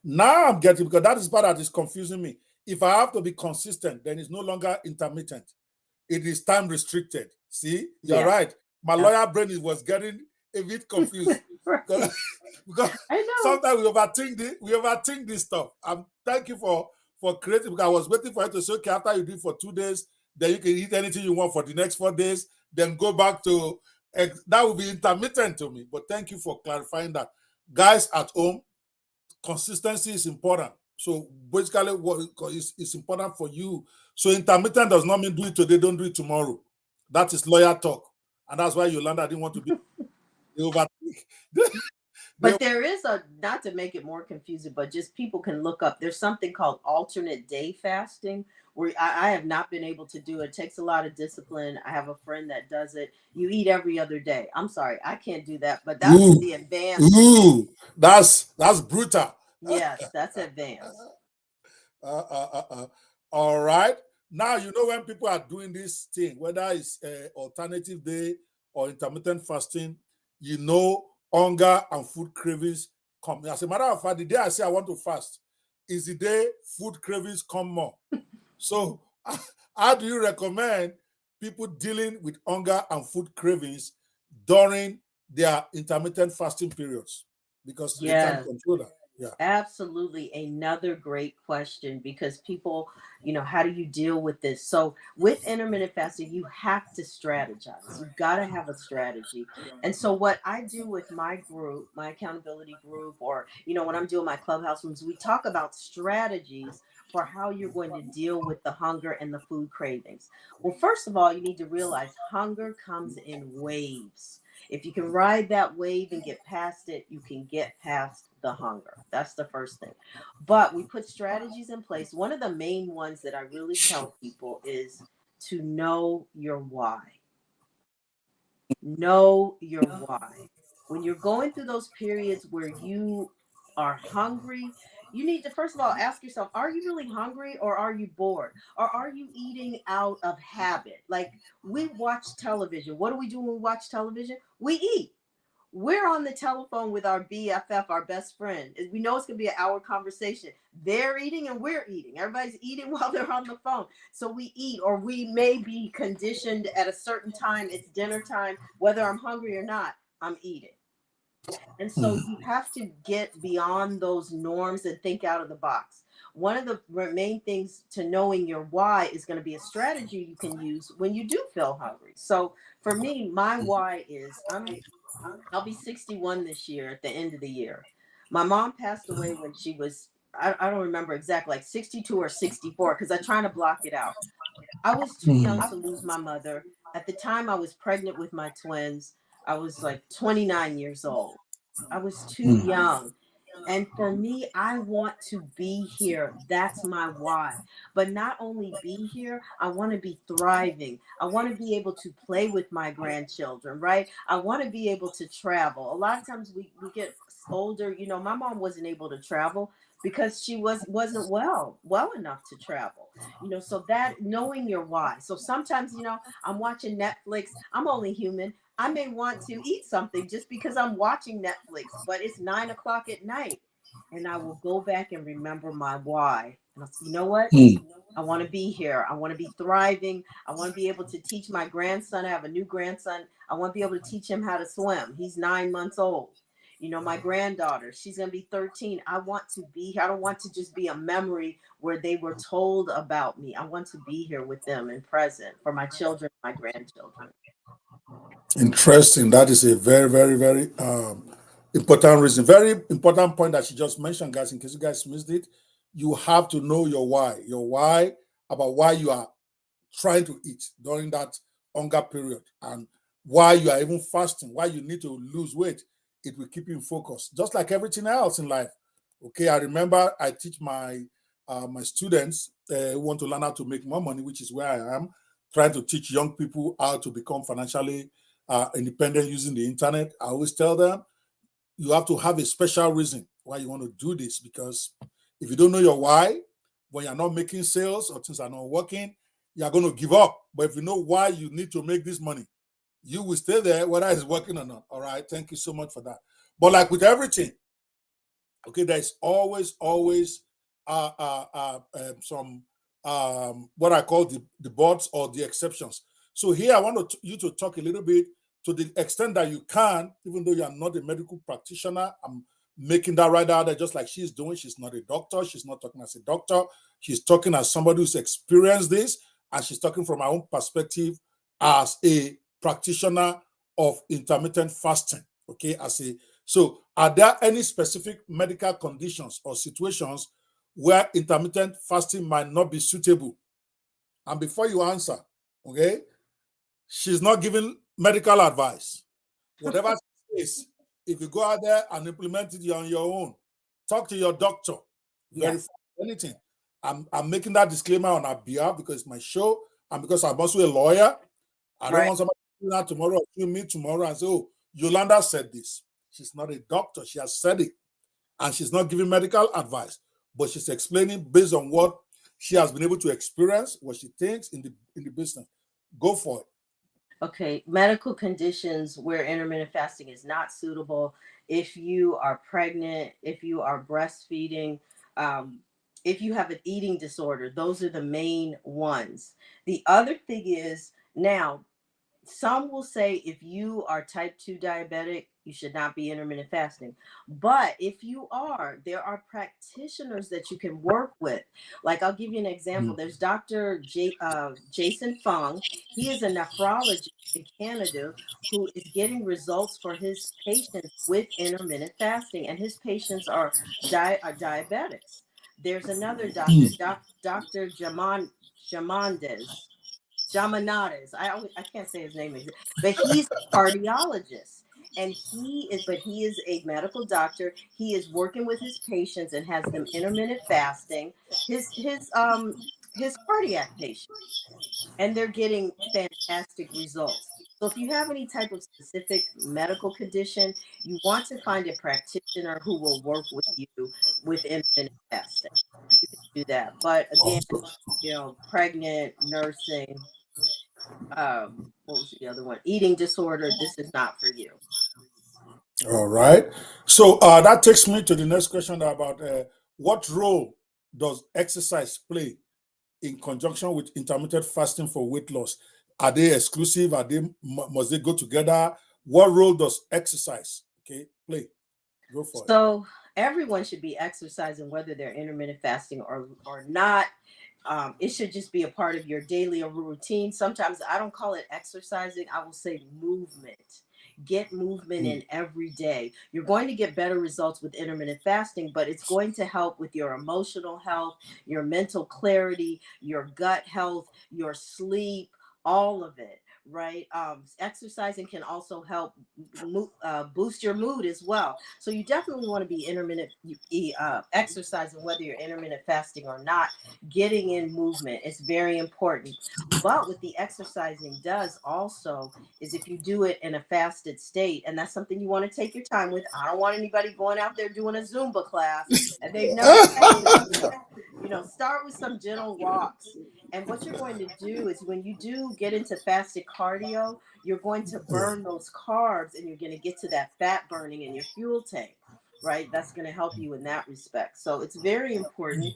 Now I'm getting, because that is part that is confusing me. If I have to be consistent, then it's no longer intermittent. It is time restricted. See, you're Yeah. right. My That's lawyer brain was getting a bit confused right. because I know. sometimes we overthink this stuff. Thank you for for creative. I was waiting for you to say, okay, after you do it for 2 days, then you can eat anything you want for the next 4 days, then go back to that would be intermittent to me. But thank you for clarifying that. Guys at home, consistency is important. So basically, what is important for you. So intermittent does not mean do it today, don't do it tomorrow. That is lawyer talk, and that's why Yolanda didn't want to be overtake. But there is a, not to make it more confusing, but just people can look up. There's something called alternate day fasting, where I have not been able to do it. It takes a lot of discipline. I have a friend that does it. You eat every other day. I'm sorry, I can't do that, but that's the advanced. That's brutal. Yes, that's advanced. All right. Now you know when people are doing this thing, whether it's alternative day or intermittent fasting, you know hunger and food cravings come. As a matter of fact, the day I say I want to fast is the day food cravings come more. So, how do you recommend people dealing with hunger and food cravings during their intermittent fasting periods? Because they can't control that. Yeah. Absolutely. Another great question, because people, how do you deal with this? So, with intermittent fasting, you have to strategize. You got to have a strategy. And so, what I do with my group, my accountability group, or, when I'm doing my clubhouse rooms, we talk about strategies for how you're going to deal with the hunger and the food cravings. Well, first of all, you need to realize hunger comes in waves. If you can ride that wave and get past it, you can get past the hunger. That's the first thing. But we put strategies in place. One of the main ones that I really tell people is to know your why. Know your why. When you're going through those periods where you are hungry, you need to first of all ask yourself, are you really hungry, or are you bored, or are you eating out of habit? Like, we watch television. What do we do when we watch television? We eat. We're on the telephone with our BFF, our best friend. We know it's going to be an hour conversation. They're eating and we're eating. Everybody's eating while they're on the phone. So we eat, or we may be conditioned at a certain time. It's dinner time. Whether I'm hungry or not, I'm eating. And so you have to get beyond those norms and think out of the box. One of the main things to knowing your why is going to be a strategy you can use when you do feel hungry. So for me, my why is I'll be 61 this year at the end of the year. My mom passed away when she was, I don't remember exactly, like 62 or 64, because I'm trying to block it out. I was too young to lose my mother. At the time I was pregnant with my twins, I was like 29 years old. I was too young. And for me, I want to be here. That's my why. But not only be here, I want to be thriving. I want to be able to play with my grandchildren, right? I want to be able to travel. A lot of times we get older, my mom wasn't able to travel because she wasn't well enough to travel. So that knowing your why. So sometimes, I'm watching Netflix. I'm only human. I may want to eat something just because I'm watching Netflix, but it's 9 o'clock at night. And I will go back and remember my why. And I'll say, you know what? I want to be here. I want to be thriving. I want to be able to teach my grandson. I have a new grandson. I want to be able to teach him how to swim. He's 9 months old. My granddaughter, she's going to be 13. I want to be here. I don't want to just be a memory where they were told about me. I want to be here with them and present for my children, my grandchildren. Interesting. That is a very, very, very important reason. Very important point that she just mentioned, guys. In case you guys missed it, you have to know your why. Your why about why you are trying to eat during that hunger period, and why you are even fasting, why you need to lose weight. It will keep you in focus, just like everything else in life. Okay, I remember I teach my my students who want to learn how to make more money, which is where I am, trying to teach young people how to become financially independent using the internet. I always tell them you have to have a special reason why you want to do this, because if you don't know your why, when you're not making sales or things are not working, you're going to give up. But if you know why you need to make this money, you will stay there whether it's working or not. All right, thank you so much for that. But like with everything, okay, there's always some what I call the bots or the exceptions. So here I want you to talk a little bit to the extent that you can, even though you are not a medical practitioner. I'm making that right out there, just like she's doing. She's not a doctor. She's not talking as a doctor. She's talking as somebody who's experienced this, and she's talking from her own perspective as a practitioner of intermittent fasting. Okay, so are there any specific medical conditions or situations where intermittent fasting might not be suitable? And before you answer, okay, she's not giving medical advice. Whatever she says, if you go out there and implement it on your own, talk to your doctor, verify anything. I'm making that disclaimer on her behalf because it's my show and because I'm also a lawyer. I don't want somebody to do that tomorrow or sue me tomorrow and say, oh, Yolanda said this. She's not a doctor. She has said it. And she's not giving medical advice, but she's explaining based on what she has been able to experience, what she thinks in the business. Go for it. Okay, medical conditions where intermittent fasting is not suitable. If you are pregnant, if you are breastfeeding, um, if you have an eating disorder, those are the main ones. The other thing is now, some will say if you are type 2 diabetic, you should not be intermittent fasting. But if you are, there are practitioners that you can work with. Like, I'll give you an example. There's Jason Fung. He is a nephrologist in Canada who is getting results for his patients with intermittent fasting, and his patients are diabetics. There's another doctor, Dr. Jamanades. I can't say his name, but he's a cardiologist, and he is a medical doctor. He is working with his patients and has them intermittent fasting. His cardiac patients, and they're getting fantastic results. So if you have any type of specific medical condition, you want to find a practitioner who will work with you with intermittent fasting. You can do that. But again, pregnant, nursing, what was the other one? Eating disorder. This is not for you. All right. So that takes me to the next question about what role does exercise play in conjunction with intermittent fasting for weight loss? Are they exclusive? Must they go together? What role does exercise play? Go for it. So everyone should be exercising, whether they're intermittent fasting or not. It should just be a part of your daily routine. Sometimes I don't call it exercising. I will say movement. Get movement in every day. You're going to get better results with intermittent fasting, but it's going to help with your emotional health, your mental clarity, your gut health, your sleep, all of it. Right. Exercising can also help boost your mood as well. So you definitely want to be intermittent exercising, whether you're intermittent fasting or not. Getting in movement is very important. But what the exercising does also is if you do it in a fasted state, and that's something you want to take your time with. I don't want anybody going out there doing a Zumba class and they've never fasted. Start with some gentle walks. And what you're going to do is when you do get into fasted cardio, you're going to burn those carbs and you're going to get to that fat burning in your fuel tank, right? That's going to help you in that respect. So it's very important.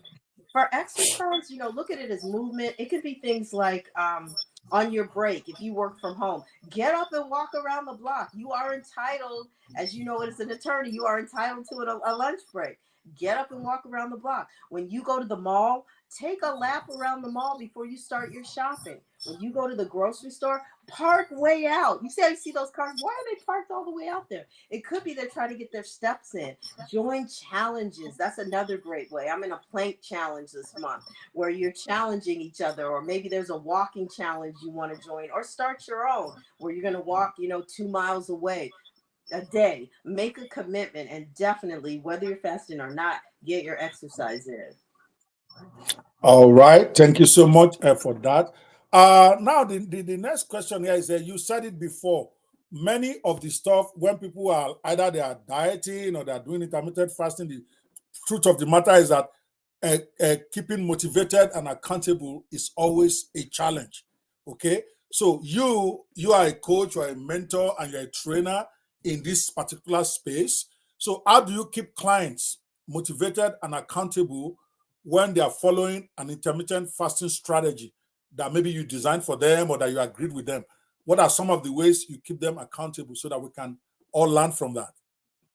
For exercise, look at it as movement. It could be things like on your break, if you work from home, get up and walk around the block. You are entitled, as you know, as an attorney, you are entitled to a lunch break. Get up and walk around the block. When you go to the mall, take a lap around the mall before you start your shopping. When you go to the grocery store, park way out. You see those cars? Why are they parked all the way out there? It could be they're trying to get their steps in. Join challenges. That's another great way. I'm in a plank challenge this month where you're challenging each other, or maybe there's a walking challenge you want to join, or start your own where you're going to walk, 2 miles away a day. Make a commitment, and definitely, whether you're fasting or not, get your exercise in. All right. Thank you so much for that. Now, the next question here is that you said it before. Many of the stuff, when people are either they are dieting or they are doing intermittent fasting, the truth of the matter is that keeping motivated and accountable is always a challenge. Okay. So you are a coach or a mentor and you're a trainer in this particular space. So how do you keep clients motivated and accountable when they are following an intermittent fasting strategy that maybe you designed for them or that you agreed with them? What are some of the ways you keep them accountable so that we can all learn from that?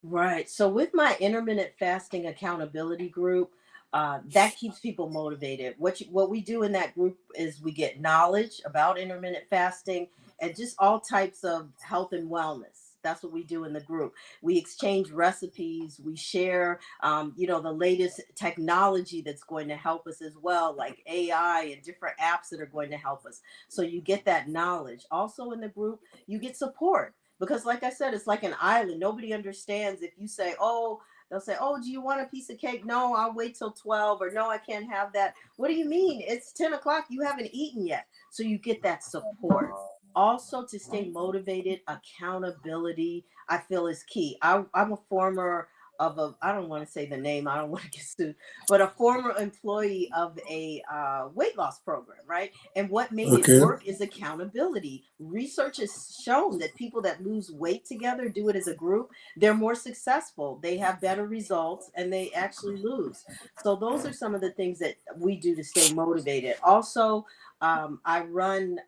Right. So with my intermittent fasting accountability group, that keeps people motivated. What we do in that group is we get knowledge about intermittent fasting and just all types of health and wellness. That's what we do in the group. We exchange recipes. We share, the latest technology that's going to help us as well, like AI and different apps that are going to help us. So you get that knowledge. Also in the group, you get support because like I said, it's like an island. Nobody understands if you say, oh, they'll say, oh, do you want a piece of cake? No, I'll wait till 12, or no, I can't have that. What do you mean? It's 10 o'clock, you haven't eaten yet. So you get that support. Also, to stay motivated, accountability I feel is key. I'm a former of a, I don't want to say the name, I don't want to get sued, but a former employee of a weight loss program, right? And what made it Okay. work is accountability. Research has shown that people that lose weight together, do it as a group, they're more successful. They have better results and they actually lose. So, those are some of the things that we do to stay motivated. Also, I run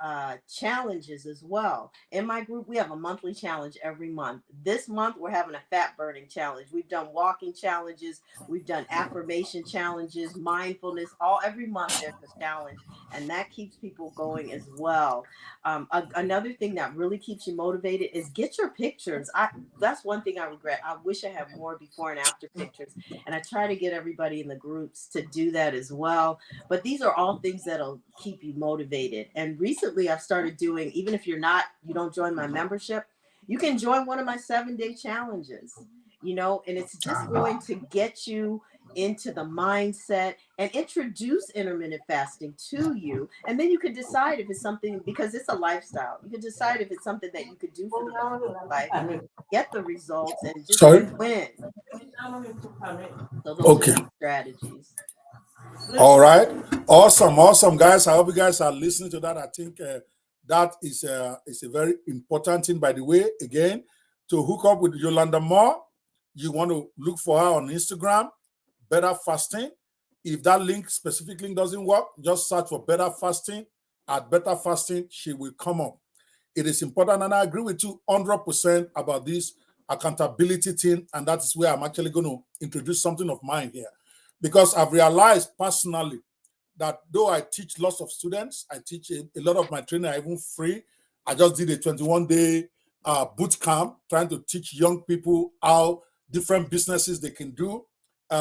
challenges as well. In my group, we have a monthly challenge every month. This month, we're having a fat burning challenge. We've done walking challenges, we've done affirmation challenges, mindfulness. All every month, there's a challenge, and that keeps people going as well. Another thing that really keeps you motivated is get your pictures. That's one thing I regret. I wish I had more before and after pictures, and I try to get everybody in the groups to do that as well. But these are all things that'll keep you motivated. And recently I've started doing, even if you don't join my membership, you can join one of my 7-day challenges, and it's just going to get you into the mindset and introduce intermittent fasting to you. And then you could decide if it's something, because it's a lifestyle, you could decide if it's something that you could do for the rest of your life, get the results, and just Sorry. win. So those are Okay. strategies. All right. Awesome. Awesome, guys. I hope you guys are listening to that. I think that is a very important thing. By the way, again, to hook up with Yolanda Moore, you want to look for her on Instagram, Better Fasting. If that link, specific link doesn't work, just search for Better Fasting. At Better Fasting, she will come up. It is important, and I agree with you 100% about this accountability thing, and that is where I'm actually going to introduce something of mine here. Because I've realized personally that though I teach lots of students, I teach a lot of my training are even free. I just did a 21-day boot camp trying to teach young people how different businesses they can do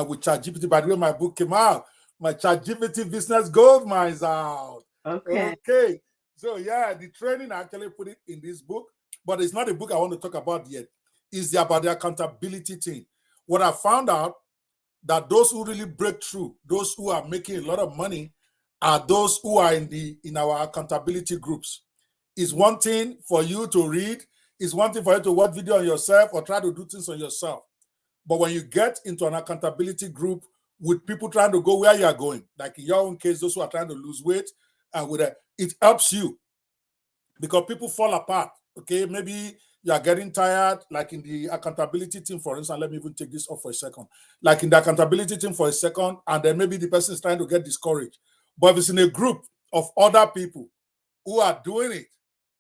with ChatGPT. By the way, my book came out. My ChatGPT business gold mine is out. Okay. Okay. So yeah, the training I actually put it in this book, but it's not a book I want to talk about yet. It's about the accountability thing. What I found out that those who really break through, those who are making a lot of money, are those who are in our accountability groups. It's one thing for you to read, it's one thing for you to watch video on yourself or try to do things on yourself. But when you get into an accountability group with people trying to go where you are going, like in your own case, those who are trying to lose weight, it helps you because people fall apart. Okay, maybe you are getting tired, like in the accountability team, for instance. Let me even take this off for a second. Like in the accountability team for a second, and then maybe the person is trying to get discouraged. But if it's in a group of other people who are doing it,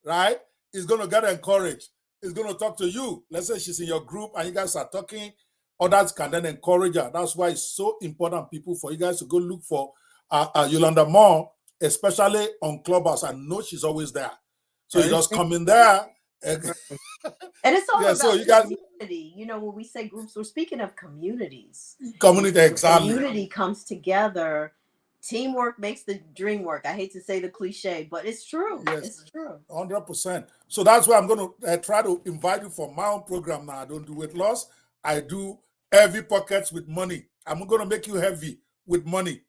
right, it's going to get encouraged. It's going to talk to you. Let's say she's in your group and you guys are talking, others can then encourage her. That's why it's so important, people, for you guys to go look for Yolanda Moore, especially on Clubhouse. I know she's always there. So you just Thursday. come in there. And, Right. And it's all yeah, so about you guys, community. When we say groups, we're speaking of communities. community, exactly. Community comes together. Teamwork makes the dream work. I hate to say the cliche, but it's true. Yes, It's true. 100%. So that's why I'm going to try to invite you for my own program now. I don't do weight loss. I do heavy pockets with money. I'm going to make you heavy with money.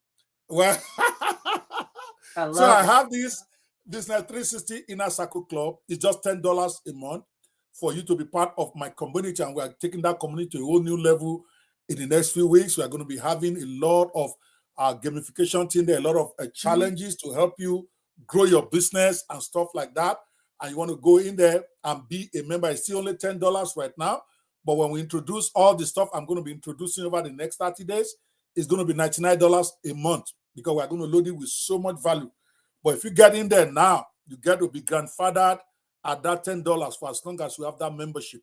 Well, I so love I it. have this Business 360 Inner Circle Club. It's just $10 a month for you to be part of my community. And we are taking that community to a whole new level in the next few weeks. We are going to be having a lot of gamification thing there, a lot of challenges to help you grow your business and stuff like that. And you want to go in there and be a member. It's still only $10 right now. But when we introduce all the stuff I'm going to be introducing over the next 30 days, it's going to be $99 a month because we're going to load it with so much value. But if you get in there now, you get to be grandfathered at that $10 for as long as you have that membership.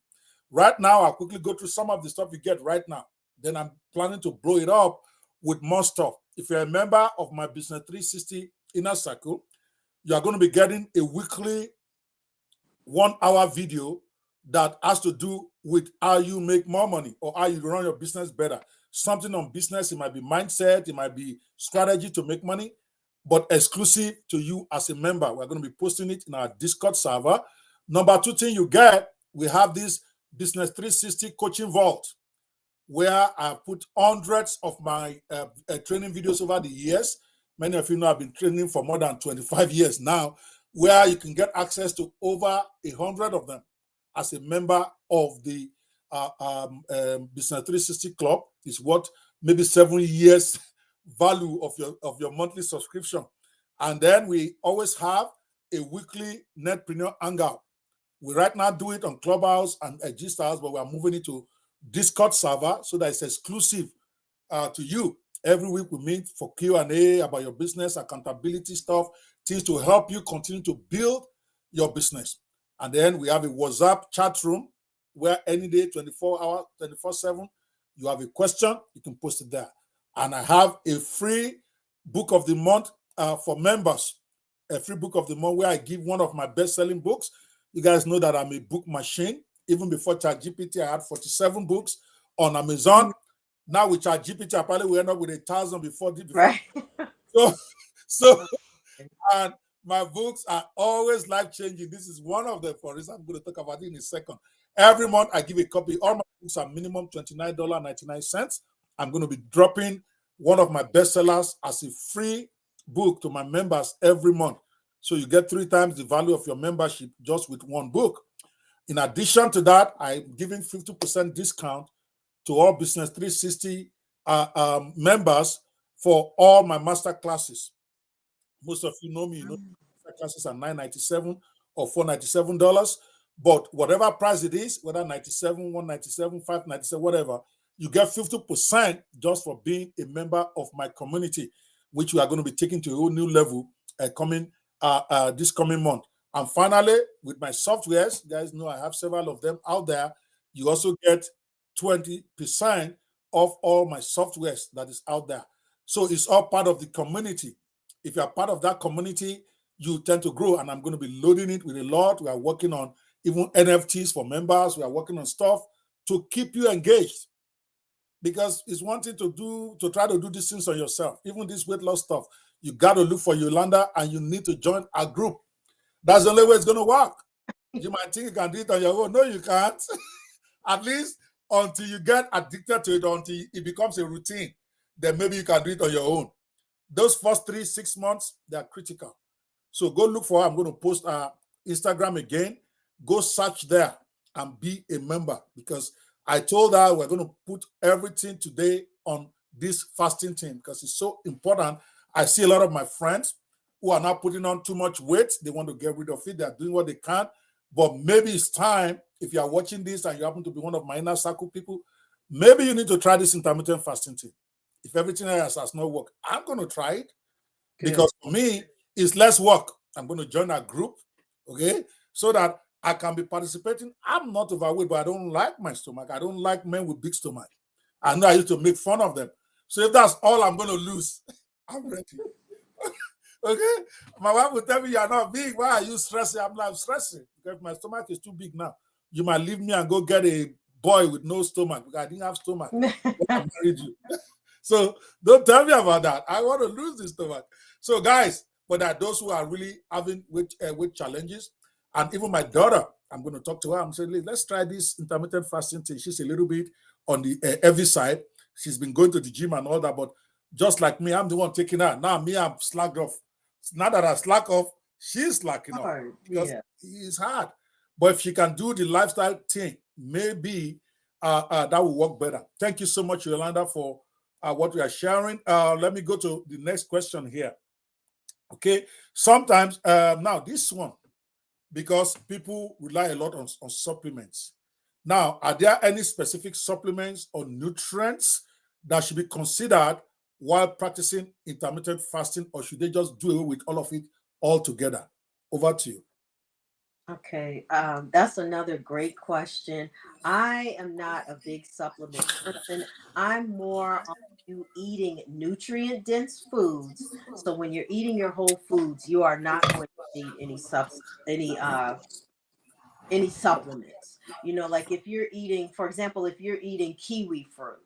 Right now, I'll quickly go through some of the stuff you get right now. Then I'm planning to blow it up with more stuff. If you're a member of my Business 360 Inner Circle, you are going to be getting a weekly 1 hour video that has to do with how you make more money or how you run your business better. Something on business, it might be mindset, it might be strategy to make money, but exclusive to you as a member. We're going to be posting it in our Discord server. Number two thing you get, we have this Business 360 Coaching Vault, where I put hundreds of my training videos over the years. Many of you know I've been training for more than 25 years now, where you can get access to over 100 of them as a member of the Business 360 Club. Is what maybe 7 years value of your monthly subscription. And then we always have a weekly Netpreneur Hangout. We right now do it on Clubhouse and G-Stars, but we are moving it to Discord server so that it's exclusive to you. Every week we meet for Q&A about your business, accountability stuff, things to help you continue to build your business. And then we have a WhatsApp chat room where any day, 24 hours, 24/7, you have a question, you can post it there. And I have a free book of the month for members, a free book of the month where I give one of my best-selling books. You guys know that I'm a book machine. Even before ChatGPT, I had 47 books on Amazon. Now with ChatGPT, I probably will end up with 1,000 before. Right. So, and my books are always life-changing. This is one of them, for instance. I'm going to talk about it in a second. Every month, I give a copy. All my books are minimum $29.99. I'm going to be dropping one of my bestsellers as a free book to my members every month. So you get 3 times the value of your membership just with one book. In addition to that, I'm giving 50% discount to all Business 360 members for all my master classes. Most of you know me, you know, classes are $9.97 or $497. But whatever price it is, whether 97, 197, 597, whatever, you get 50% just for being a member of my community, which we are going to be taking to a whole new level this coming month. And finally, with my softwares, you guys know I have several of them out there. You also get 20% of all my softwares that is out there. So it's all part of the community. If you're part of that community, you tend to grow. And I'm going to be loading it with a lot. We are working on even NFTs for members. We are working on stuff to keep you engaged. Because it's one thing to try to do these things on yourself. Even this weight loss stuff, you got to look for Yolanda and you need to join a group. That's the only way it's going to work. You might think you can do it on your own. No, you can't. At least until you get addicted to it, until it becomes a routine, then maybe you can do it on your own. Those first 3-6 months, they are critical. So go look for her. I'm going to post Instagram again. Go search there and be a member, because I told her we're going to put everything today on this fasting thing because it's so important. I see a lot of my friends who are not putting on too much weight. They want to get rid of it. They're doing what they can. But maybe it's time, if you are watching this and you happen to be one of my inner circle people, maybe you need to try this intermittent fasting thing. If everything else has not worked, I'm going to try it. Good. Because for me, it's less work. I'm going to join a group, okay, so that I can be participating. I'm not overweight, but I don't like my stomach. I don't like men with big stomach. I know I used to make fun of them. So if that's all I'm going to lose, I'm ready. Okay? My wife will tell me, you're not big. Why are you stressing? I'm not stressing because my stomach is too big now. You might leave me and go get a boy with no stomach because I didn't have stomach when I married you. So don't tell me about that. I want to lose this stomach. So guys, but there are those who are really having weight challenges. And even my daughter, I'm going to talk to her. I'm saying, let's try this intermittent fasting thing. She's a little bit on the heavy side. She's been going to the gym and all that. But just like me, I'm the one taking her. Now me, I'm slacked off. It's not that I slack off. She's slacking off. Because it's hard. But if she can do the lifestyle thing, maybe that will work better. Thank you so much, Yolanda, for what we are sharing. Let me go to the next question here. Okay. Sometimes, now this one, because people rely a lot on supplements. Now, are there any specific supplements or nutrients that should be considered while practicing intermittent fasting, or should they just do away with all of it altogether? Over to you. Okay, that's another great question. I am not a big supplement person. I'm more on you eating nutrient dense foods. So when you're eating your whole foods, you are not going to need any supplements. You know, like if you're eating, for example, if you're eating kiwi fruit,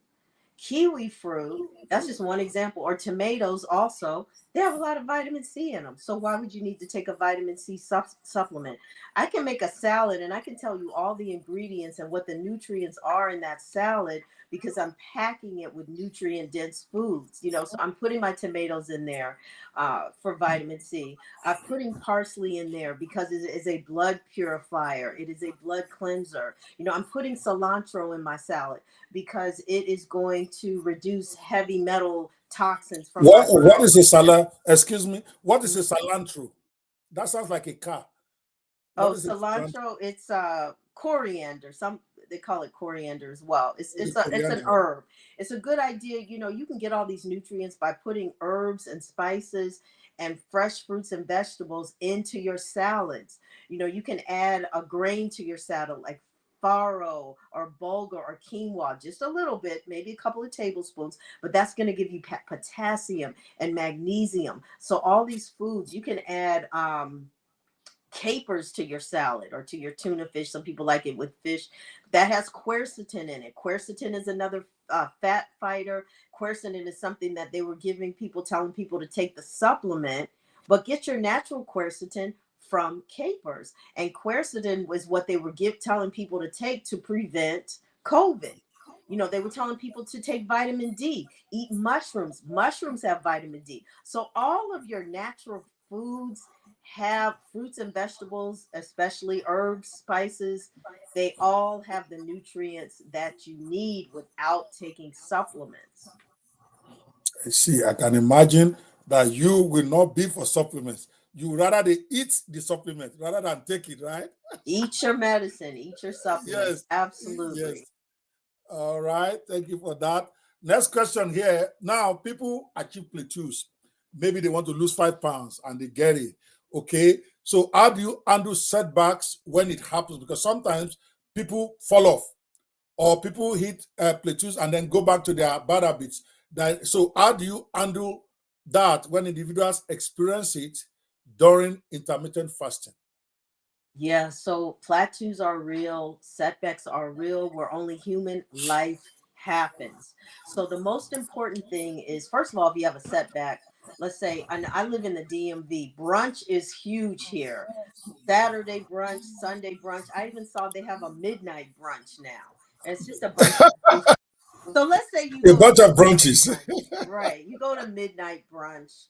that's just one example, or tomatoes also, they have a lot of vitamin C in them. So why would you need to take a vitamin C supplement? I can make a salad and I can tell you all the ingredients and what the nutrients are in that salad because I'm packing it with nutrient dense foods. You know, so I'm putting my tomatoes in there for vitamin C. I'm putting parsley in there because it is a blood purifier. It is a blood cleanser. You know, I'm putting cilantro in my salad because it is going to reduce heavy metal toxins from my What body. is a salad? Excuse me. What is a Mhm. cilantro? That sounds like a car. What Oh, is a cilantro? cilantro, it's coriander. Some they call it coriander as well. Is it It's an coriander? herb. It's a good idea. You know, you can get all these nutrients by putting herbs and spices and fresh fruits and vegetables into your salads. You know, you can add a grain to your salad like farro or bulgur or quinoa, just a little bit, maybe a couple of tablespoons, but that's going to give you potassium and magnesium. So all these foods you can add capers to your salad or to your tuna fish. Some people like it with fish. That has quercetin in it. Quercetin is another fat fighter. Quercetin is something that they were giving people, telling people to take the supplement, but get your natural quercetin from capers. And quercetin was what they were telling people to take to prevent COVID. You know, they were telling people to take vitamin D, eat mushrooms. Mushrooms have vitamin D. So all of your natural foods have fruits and vegetables, especially herbs, spices. They all have the nutrients that you need without taking supplements. I see. I can imagine that you will not be for supplements. You rather they eat the supplement rather than take it, right? Eat your medicine, eat your supplements. Yes. Absolutely. Yes. All right. Thank you for that. Next question here. Now, people achieve plateaus. Maybe they want to lose 5 pounds and they get it. Okay. So, how do you handle setbacks when it happens? Because sometimes people fall off or people hit plateaus and then go back to their bad habits. So, how do you handle that when individuals experience it during intermittent fasting? Yeah, so plateaus are real, setbacks are real. We're only human. Life happens. So the most important thing is, first of all, if you have a setback, let's say, and I live in the DMV, brunch is huge here. Saturday brunch, Sunday brunch. I even saw they have a midnight brunch now. And it's just a bunch of, so let's say you A go to bunch of midnight branches. brunch, right? You go to midnight brunch.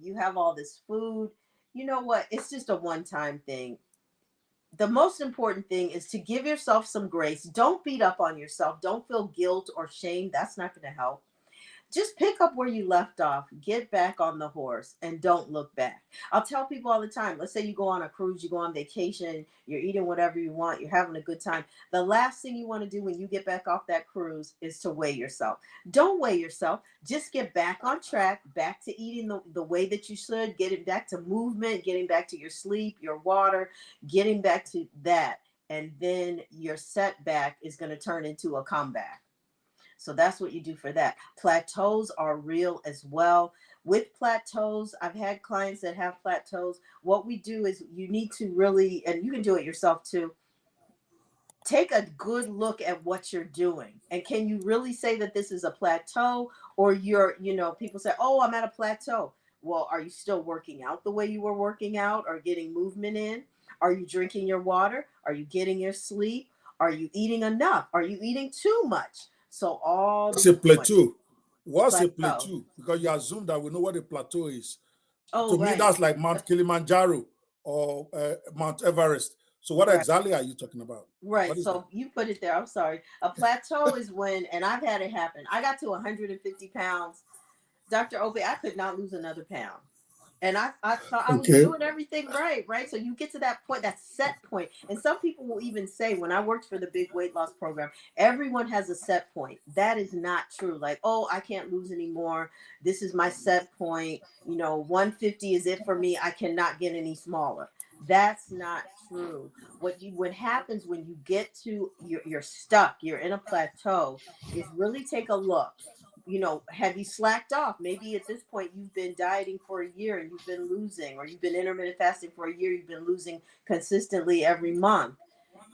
You have all this food. You know what? It's just a one-time thing. The most important thing is to give yourself some grace. Don't beat up on yourself. Don't feel guilt or shame. That's not going to help. Just pick up where you left off, get back on the horse, and don't look back. I'll tell people all the time, let's say you go on a cruise, you go on vacation, you're eating whatever you want, you're having a good time. The last thing you want to do when you get back off that cruise is to weigh yourself. Don't weigh yourself. Just get back on track, back to eating the way that you should, getting back to movement, getting back to your sleep, your water, getting back to that. And then your setback is going to turn into a comeback. So that's what you do for that. Plateaus are real as well. With plateaus, I've had clients that have plateaus. What we do is you need to really, and you can do it yourself too, take a good look at what you're doing. And can you really say that this is a plateau or people say, oh, I'm at a plateau. Well, are you still working out the way you were working out or getting movement in? Are you drinking your water? Are you getting your sleep? Are you eating enough? Are you eating too much? So all What's a these points, plateau? What's a plateau. plateau? Because you assume that we know what a plateau is. Oh, To me, right. that's like Mount Kilimanjaro or Mount Everest. So, what Right. exactly are you talking about? Right. What is that? So you put it there. I'm sorry. A plateau is when, and I've had it happen. I got to 150 pounds. Dr. Obi, I could not lose another pound. And I thought I was Okay. doing everything right, right? So you get to that point, that set point. And some people will even say, when I worked for the big weight loss program, everyone has a set point. That is not true. Like, oh, I can't lose anymore. This is my set point. 150 is it for me. I cannot get any smaller. That's not true. What happens when you get to you're stuck, you're in a plateau, is really take a look. Have you slacked off? Maybe at this point you've been dieting for a year and you've been losing, or you've been intermittent fasting for a year, you've been losing consistently every month,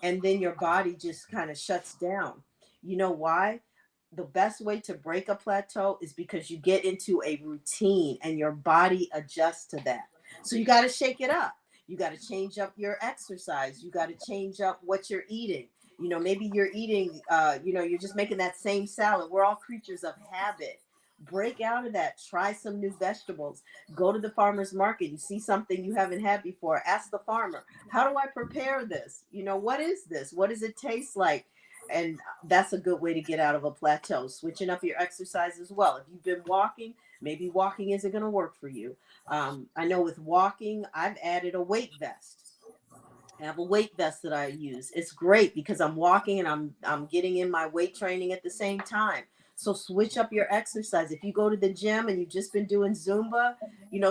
and then your body just kind of shuts down. You know why? The best way to break a plateau is because you get into a routine and your body adjusts to that. So you got to shake it up. You got to change up your exercise. You got to change up what you're eating. Maybe you're eating, you're just making that same salad. We're all creatures of habit. Break out of that. Try some new vegetables. Go to the farmer's market. You see something you haven't had before. Ask the farmer, how do I prepare this? What is this? What does it taste like? And that's a good way to get out of a plateau. Switching up your exercise as well. If you've been walking, maybe walking isn't going to work for you. I know with walking, I've added a weight vest. I have a weight vest that I use. It's great because I'm walking and I'm getting in my weight training at the same time. So switch up your exercise. If you go to the gym and you've just been doing Zumba,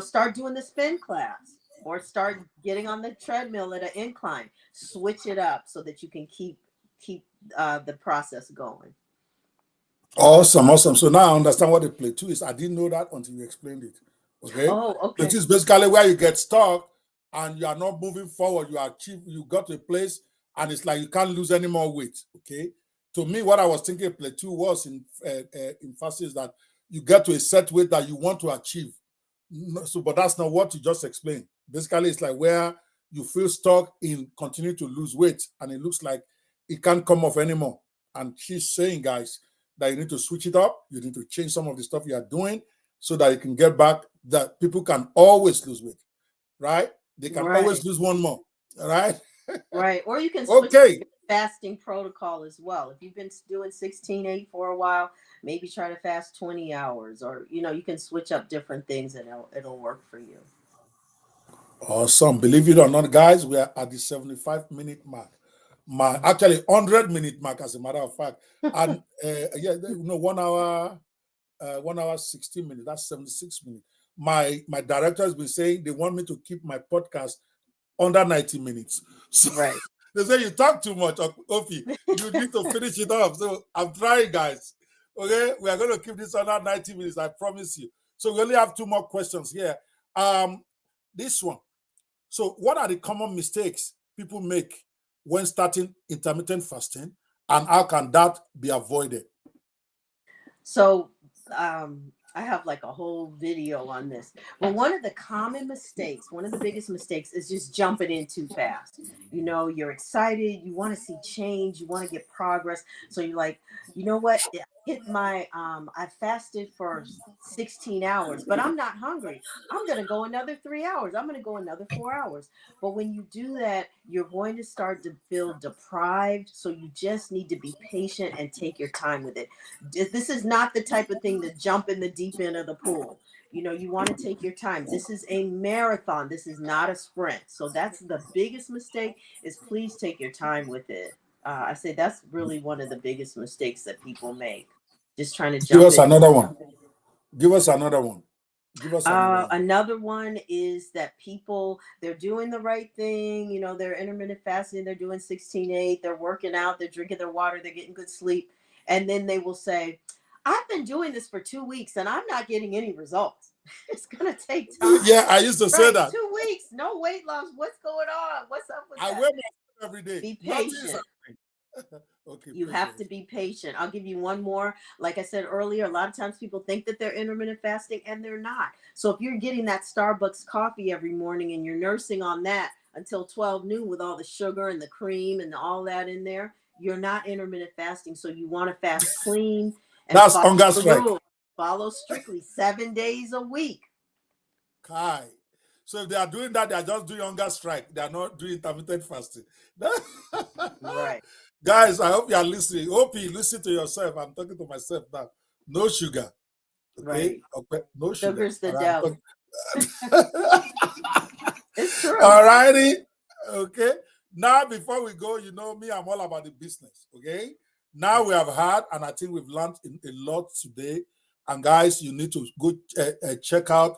start doing the spin class or start getting on the treadmill at an incline. Switch it up so that you can keep the process going. Awesome. So now I understand what a plateau is. I didn't know that until you explained it. Okay. Oh, okay. Plateau is basically where you get stuck and you are not moving forward. You got to a place and it's like you can't lose any more weight. Okay. To me, what I was thinking plateau was in fasting is that you get to a set weight that you want to achieve. So, but that's not what you just explained. Basically, it's like where you feel stuck in continuing to lose weight and it looks like it can't come off anymore. And she's saying, guys, that you need to switch it up. You need to change some of the stuff you are doing so that you can get back, that people can always lose weight, right? They can always lose one more, right? Right. Or you can switch your fasting protocol as well. If you've been doing 16-8 for a while, maybe try to fast 20 hours, or, you can switch up different things and it'll work for you. Awesome. Believe it or not, guys, we are at the 75-minute mark. Actually 100-minute mark, as a matter of fact. And 1 hour 16 minutes, that's 76 minutes. My director has been saying they want me to keep my podcast under 90 minutes. So they say you talk too much, Ofi. You need to finish it off. So I'm trying, guys. Okay, we are going to keep this under 90 minutes, I promise you. So we only have 2 more questions here. This one. So what are the common mistakes people make when starting intermittent fasting, and how can that be avoided? So I have like a whole video on this. But one of the common mistakes, one of the biggest mistakes, is just jumping in too fast. You're excited, you want to see change, you want to get progress. So you're like, you know what? I fasted for 16 hours, but I'm not hungry. I'm going to go another 3 hours. I'm going to go another 4 hours. But when you do that, you're going to start to feel deprived. So you just need to be patient and take your time with it. This is not the type of thing to jump in the deep end of the pool. You want to take your time. This is a marathon. This is not a sprint. So that's the biggest mistake, is please take your time with it. I say that's really one of the biggest mistakes that people make. Just trying to jump in. Give us another one. Give us another one. Another one is that people, they're doing the right thing. They're intermittent fasting. They're doing 16-8. They're working out. They're drinking their water. They're getting good sleep. And then they will say, I've been doing this for 2 weeks and I'm not getting any results. It's going to take time. Yeah, I used to say that. 2 weeks, no weight loss. What's going on? What's up with that? I wear my every day. Be patient. Okay, you have to be patient. I'll give you one more. Like I said earlier, a lot of times people think that they're intermittent fasting and they're not. So if you're getting that Starbucks coffee every morning and you're nursing on that until 12 noon with all the sugar and the cream and all that in there, you're not intermittent fasting. So you want to fast clean. And that's hunger strike. Follow strictly 7 days a week. Kai. So if they are doing that, they are just doing hunger strike. They are not doing intermittent fasting. Right. Guys, I hope you are listening. Hope you listen to yourself. I'm talking to myself now. No sugar. Okay? Right. Okay. No sugar. Sugar's the devil. It's true. All righty. Okay. Now, before we go, me, I'm all about the business. Okay. Now we have had, and I think we've learned a lot today. And guys, you need to go check out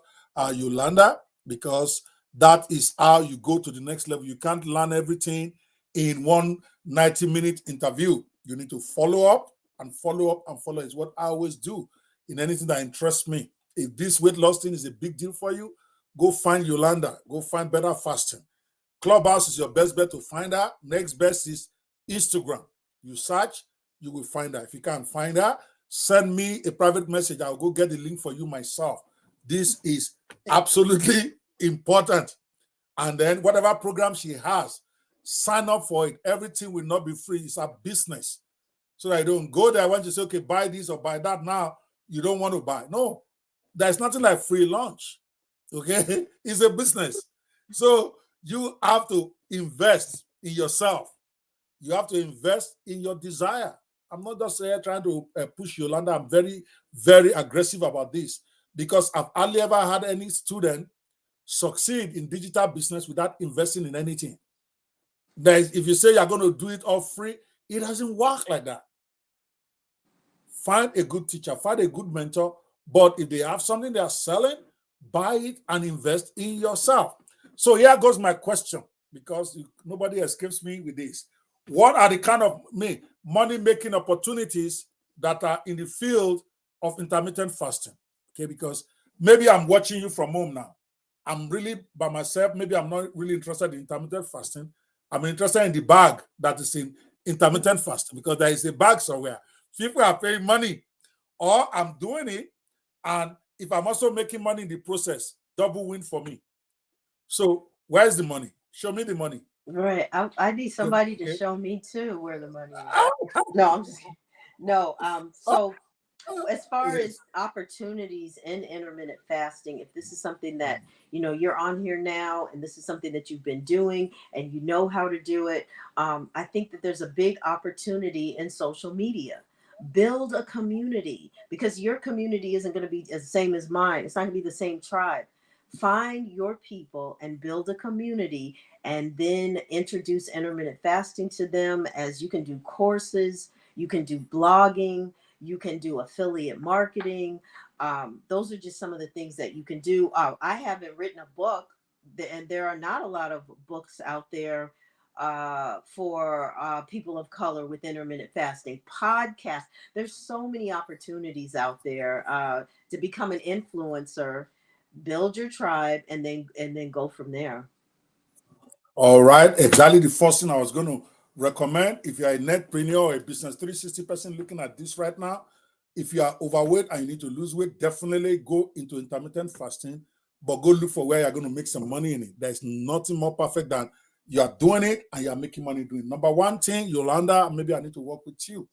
Yolanda, because That is how you go to the next level. You can't learn everything in one 90-minute interview. You need to follow up and follow up and follow. It's what I always do in anything that interests me. If this weight loss thing is a big deal for you, go find Yolanda. Go find Better Fasting. Clubhouse is your best bet to find her. Next best is Instagram. You search, you will find her. If you can't find her, send me a private message. I'll go get the link for you myself. This is absolutely important. And then whatever program she has, sign up for it. Everything will not be free. It's a business. So I don't go there when you say, okay, buy this or buy that now. You don't want to buy. No, there's nothing like free lunch. Okay? It's a business. So you have to invest in yourself. You have to invest in your desire. I'm not just here trying to push Yolanda. I'm very, very aggressive about this because I've hardly ever had any student succeed in digital business without investing in anything. If you say you're going to do it all free, it doesn't work like that. Find a good teacher, find a good mentor, but if they have something they are selling, buy it and invest in yourself. So here goes my question, because nobody escapes me with this. What are the kind of money-making opportunities that are in the field of intermittent fasting? Okay, because maybe I'm watching you from home now. I'm really by myself. Maybe I'm not really interested in intermittent fasting. I'm interested in the bag that is in intermittent fasting because there is a bag somewhere. People are paying money, or I'm doing it, and if I'm also making money in the process, double win for me. So where's the money? Show me the money. Right. I need somebody to show me too where the money is. No, I'm just kidding. No. So as far as opportunities in intermittent fasting, if this is something that you're on here now and this is something that you've been doing and you know how to do it, I think that there's a big opportunity in social media. Build a community, because your community isn't going to be the same as mine. It's not going to be the same tribe. Find your people and build a community, and then introduce intermittent fasting to them. As you can do courses, you can do blogging, you can do affiliate marketing. Those are just some of the things that you can do. I haven't written a book, and there are not a lot of books out there for people of color with intermittent fasting. Podcast. There's so many opportunities out there to become an influencer. Build your tribe, and then go from there. All right, exactly the first thing I was going to recommend. If you're a netpreneur or a business 360 person looking at this right now, if you are overweight and you need to lose weight, definitely go into intermittent fasting, but go look for where you're going to make some money in it. There's nothing more perfect than you are doing it and you're making money doing it. Number one thing, Yolanda, maybe I need to work with you.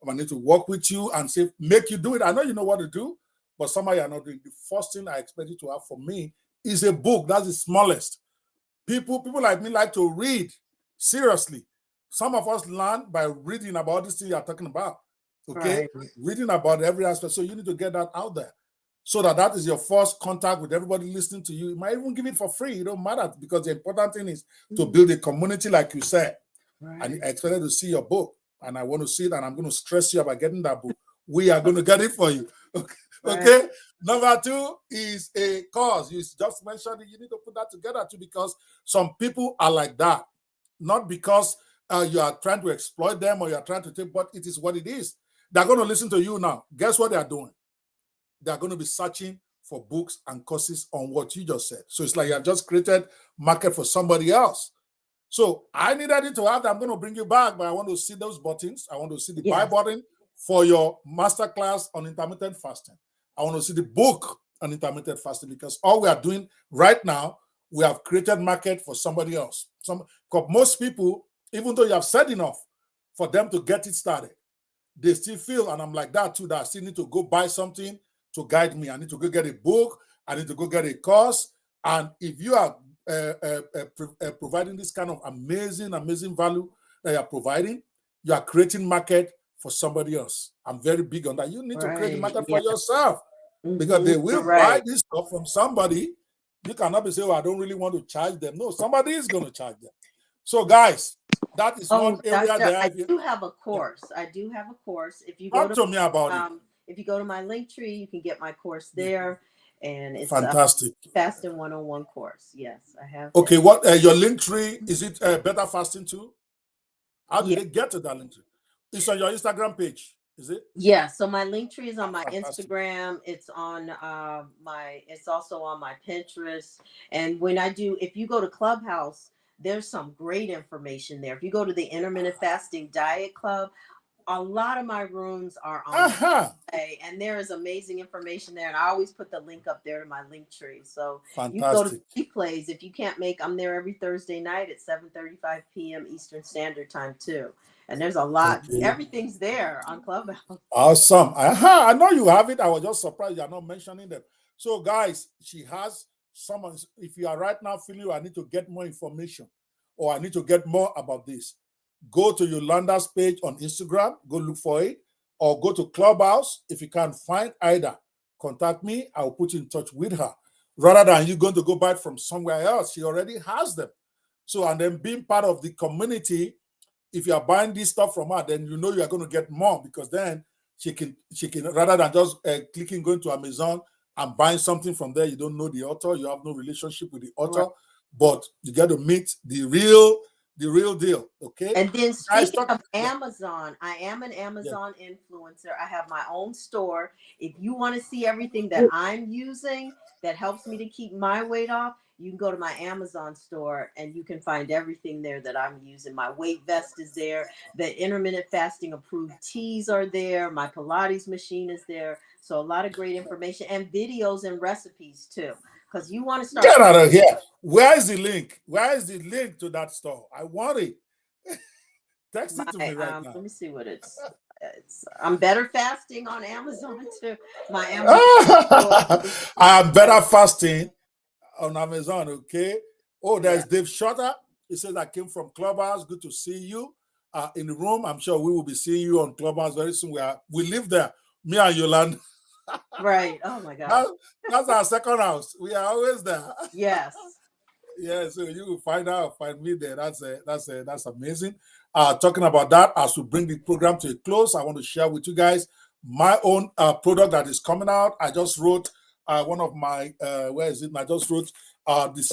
I need to work with you and say, make you do it. I know you know what to do, but somehow you're not doing it. The first thing I expect you to have for me is a book. That's the smallest. People like me like to read. Seriously. Some of us learn by reading about this thing you're talking about. Okay? Right. Reading about every aspect. So you need to get that out there. So that is your first contact with everybody listening to you. You might even give it for free. It don't matter, because the important thing is to build a community, like you said. Right. And I expected to see your book. And I want to see it, and I'm going to stress you about getting that book. We are going to get it for you. Okay. Right. Okay. Number two is a cause. You just mentioned it. You need to put that together too, because some people are like that. Not because you are trying to exploit them or you are trying to take, but it is what it is. They're going to listen to you now. Guess what they are doing? They're going to be searching for books and courses on what you just said. So it's like you have just created market for somebody else. So I needed it to have that. I'm going to bring you back, but I want to see those buttons. I want to see the buy button for your masterclass on intermittent fasting. I want to see the book on intermittent fasting, because all we are doing right now, we have created market for somebody else. Because most people, even though you have said enough for them to get it started, they still feel, and I'm like that too, that I still need to go buy something to guide me. I need to go get a book. I need to go get a course. And if you are providing this kind of amazing value that you're providing, you are creating market for somebody else. I'm very big on that. You need to create the market for yourself, because they will buy this stuff from somebody. You cannot be saying, oh, I don't really want to charge them. No, somebody is going to charge them. So, guys, that is one area Doctor, there. I do have a course. I do have a course. If you Talk to me about it. If you go to my link tree, you can get my course there. and it's a Fantastic. fasting 101 course. Yes, I have. Okay, what your link tree, is it better fasting too? How did they get to that link tree? It's on your Instagram page, is it? Yeah, so my link tree is on my Fantastic. Instagram. It's on it's also on my Pinterest. And when I do, if you go to Clubhouse, there's some great information there. If you go to the Intermittent Fasting Diet Club, a lot of my rooms are on replay, and there is amazing information there. And I always put the link up there to my link tree. So you go to replays. If you can't make, I'm there every Thursday night at 7:35 p.m. Eastern Standard Time too. And there's a lot. Okay. Everything's there on Clubhouse. Awesome. I know you have it. I was just surprised you're not mentioning them. So guys, she has someone. If you are right now feeling I need to get more information or I need to get more about this, go to Yolanda's page on Instagram, go look for it, or go to Clubhouse. If you can't find either, contact me. I'll put you in touch with her. Rather than you going to go buy it from somewhere else, she already has them. So, and then being part of the community, if you are buying this stuff from her, then you know you are going to get more, because then she can rather than just clicking, going to Amazon and buying something from there, you don't know the author, you have no relationship with the author, right, but you get to meet the real deal. Okay. And then speaking of Amazon, I am an Amazon influencer. I have my own store. If you want to see everything that I'm using that helps me to keep my weight off, you can go to my Amazon store and you can find everything there that I'm using. My weight vest is there. The intermittent fasting approved teas are there. My Pilates machine is there. So a lot of great information and videos and recipes too. Because you want to start. Get out of here. Where is the link? Where is the link to that store? I want it. Text it to me right now. Let me see what it's. I'm Better Fasting on Amazon too. My Amazon. I'm Better Fasting on Amazon. Okay. Oh, there's Dave Shutter. He says I came from Clubhouse. Good to see you in the room. I'm sure we will be seeing you on Clubhouse very soon. We live there. Me and Yolanda. Right. Oh my God. That's our second house. We are always there. Yes. Yeah. So you will find me there. That's amazing. Talking about that, as we bring the program to a close, I want to share with you guys my own product that is coming out. I just wrote one of my where is it? I just wrote the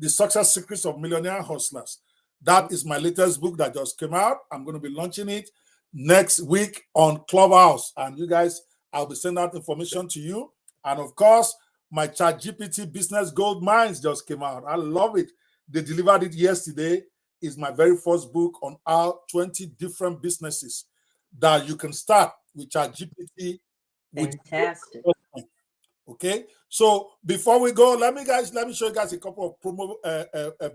success secrets of millionaire hustlers. That is my latest book that just came out. I'm going to be launching it next week on Clubhouse, and you guys, I'll be sending out information to you. And of course, my ChatGPT Business Gold Mines just came out. I love it. They delivered it yesterday. It's my very first book on our 20 different businesses that you can start with ChatGPT. Fantastic. Okay. So before we go, let me show you guys a couple of promo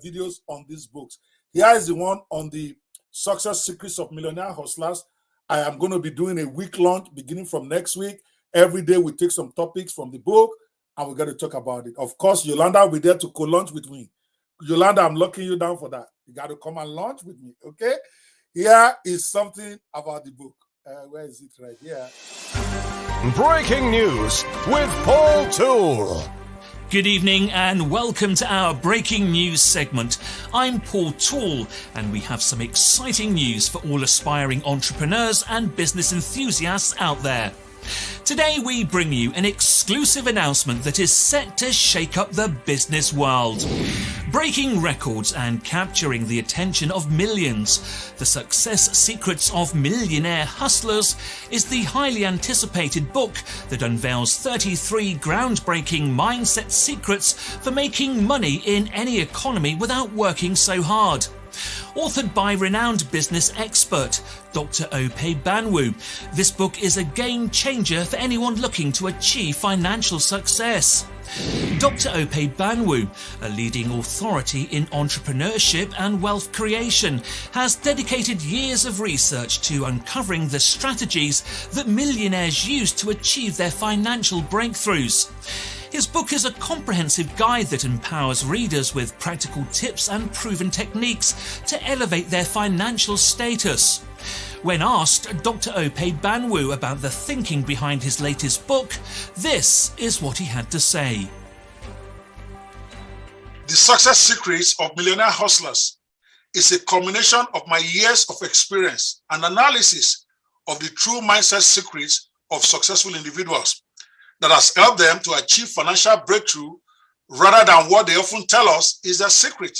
videos on these books. Here is the one on the Success Secrets of Millionaire Hustlers. I am going to be doing a week launch beginning from next week. Every day we take some topics from the book and we're going to talk about it. Of course, Yolanda will be there to co-launch with me. Yolanda, I'm locking you down for that. You got to come and launch with me, okay? Here is something about the book. Where is it? Right here. Breaking news with Paul Toole. Good evening and welcome to our breaking news segment. I'm Paul Toole and we have some exciting news for all aspiring entrepreneurs and business enthusiasts out there. Today we bring you an exclusive announcement that is set to shake up the business world. Breaking records and capturing the attention of millions, The Success Secrets of Millionaire Hustlers is the highly anticipated book that unveils 33 groundbreaking mindset secrets for making money in any economy without working so hard. Authored by renowned business expert Dr. Ope Banwu, this book is a game changer for anyone looking to achieve financial success. Dr. Ope Banwu, a leading authority in entrepreneurship and wealth creation, has dedicated years of research to uncovering the strategies that millionaires use to achieve their financial breakthroughs. His book is a comprehensive guide that empowers readers with practical tips and proven techniques to elevate their financial status. When asked Dr. Ope Banwu about the thinking behind his latest book, this is what he had to say. The Success Secrets of Millionaire Hustlers is a combination of my years of experience and analysis of the true mindset secrets of successful individuals. that has helped them to achieve financial breakthrough rather than what they often tell us is their secret.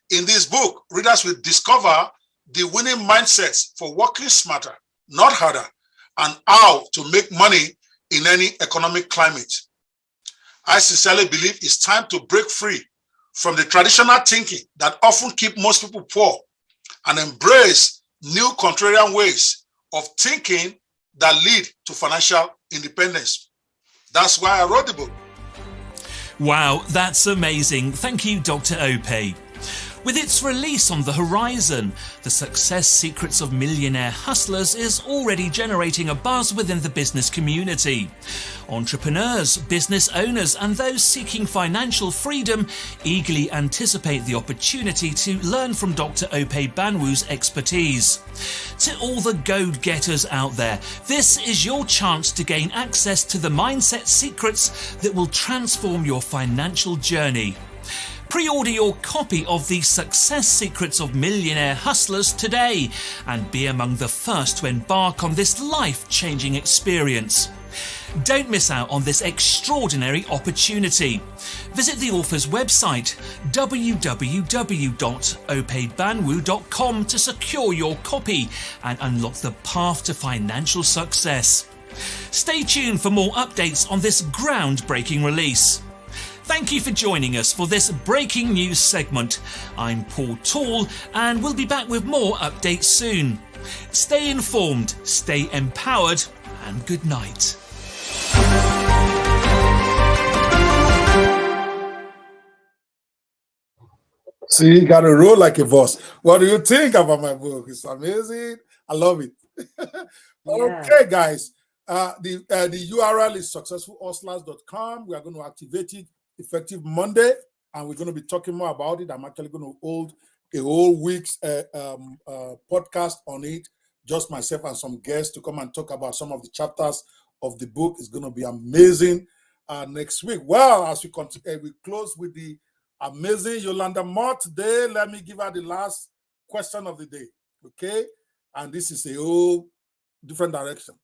In this book, readers will discover the winning mindsets for working smarter, not harder, and how to make money in any economic climate. I sincerely believe it's time to break free from the traditional thinking that often keep most people poor and embrace new contrarian ways of thinking that lead to financial independence. That's why I wrote the book. Wow, that's amazing. Thank you, Dr. Ope. With its release on the horizon, The Success Secrets of Millionaire Hustlers is already generating a buzz within the business community. Entrepreneurs, business owners, and those seeking financial freedom eagerly anticipate the opportunity to learn from Dr. Ope Banwu's expertise. To all the go-getters out there, this is your chance to gain access to the mindset secrets that will transform your financial journey. Pre-order your copy of The Success Secrets of Millionaire Hustlers today and be among the first to embark on this life-changing experience. Don't miss out on this extraordinary opportunity. Visit the author's website www.opebanwu.com to secure your copy and unlock the path to financial success. Stay tuned for more updates on this groundbreaking release. Thank you for joining us for this breaking news segment. I'm Paul Toole and we'll be back with more updates soon. Stay informed, stay empowered, and good night. See, you got to roll like a boss. What do you think about my book? It's amazing. I love it. Okay, guys. The URL is successfulhustlers.com. We are going to activate it effective Monday, and we're going to be talking more about it. I'm actually going to hold a whole week's podcast on it, just myself and some guests to come and talk about some of the chapters of the book. It's going to be amazing next week. Well, as we continue, we close with the amazing Yolanda Moore today. Let me give her the last question of the day, okay? And this is a whole different direction.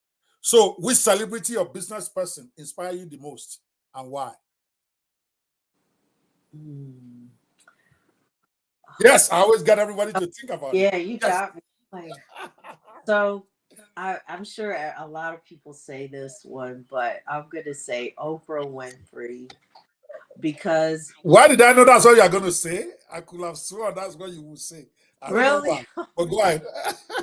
So, which celebrity or business person inspire you the most and why? Yes, I always get everybody to think about it. Yeah, you got me. So I'm sure a lot of people say this one, but I'm going to say Oprah Winfrey because... Why did I know that's what you're going to say? I could have sworn that's what you would say. I don't know why, but go ahead.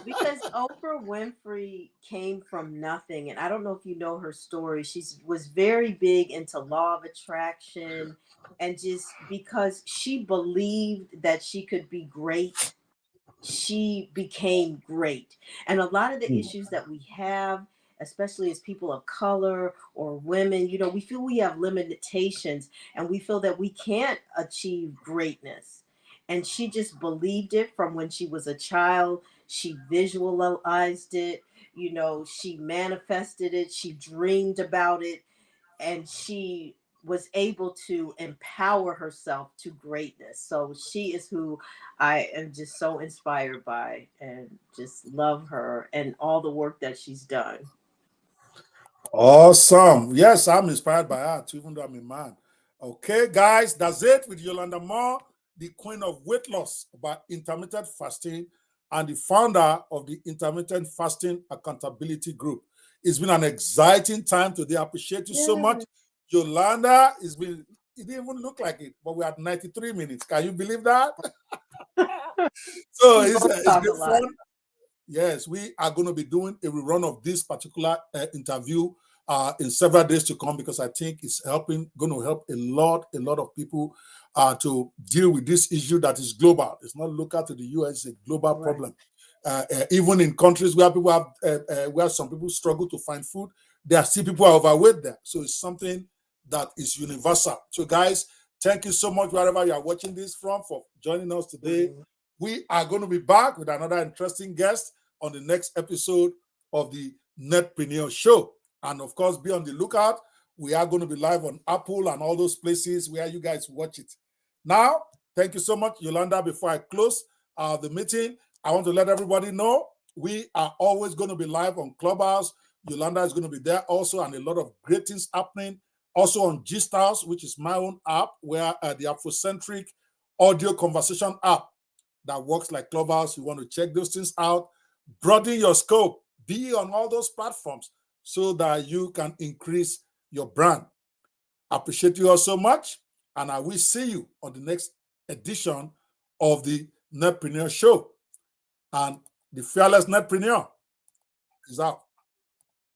Because Oprah Winfrey came from nothing, and I don't know if you know her story. She was very big into law of attraction, and just because she believed that she could be great, she became great. And a lot of the issues that we have, especially as people of color or women, you know, we feel we have limitations and we feel that we can't achieve greatness. And she just believed it from when she was a child. She visualized it, you know, she manifested it, she dreamed about it, and she was able to empower herself to greatness. So she is who I am just so inspired by and just love her and all the work that she's done. Awesome. Yes, I'm inspired by her too, even though I'm a man. Okay, guys, that's it with Yolanda Moore, the queen of weight loss by intermittent fasting and the founder of the Intermittent Fasting Accountability Group. It's been an exciting time today. I appreciate you so much. Yolanda, it didn't even look like it, but we're at 93 minutes. Can you believe that? So it's been fun. Yes, we are going to be doing a rerun of this particular interview in several days to come, because I think it's going to help a lot of people to deal with this issue that is global. It's not local to the US, it's a global problem. Even in countries where people have, where some people struggle to find food, there are still people who are overweight there. So it's something that is universal. So guys, thank you so much wherever you are watching this from for joining us today. We are going to be back with another interesting guest on the next episode of the Netpreneur Show. And of course, be on the lookout. We are going to be live on Apple and all those places where you guys watch it. Now, thank you so much, Yolanda. Before I close the meeting, I want to let everybody know we are always going to be live on Clubhouse. Yolanda is going to be there also, and a lot of great things happening. Also on G-Stars, which is my own app, where the Afrocentric audio conversation app that works like Clubhouse. You want to check those things out. Broaden your scope. Be on all those platforms so that you can increase your brand. I appreciate you all so much, and I will see you on the next edition of the Netpreneur Show. And the Fearless Netpreneur is out.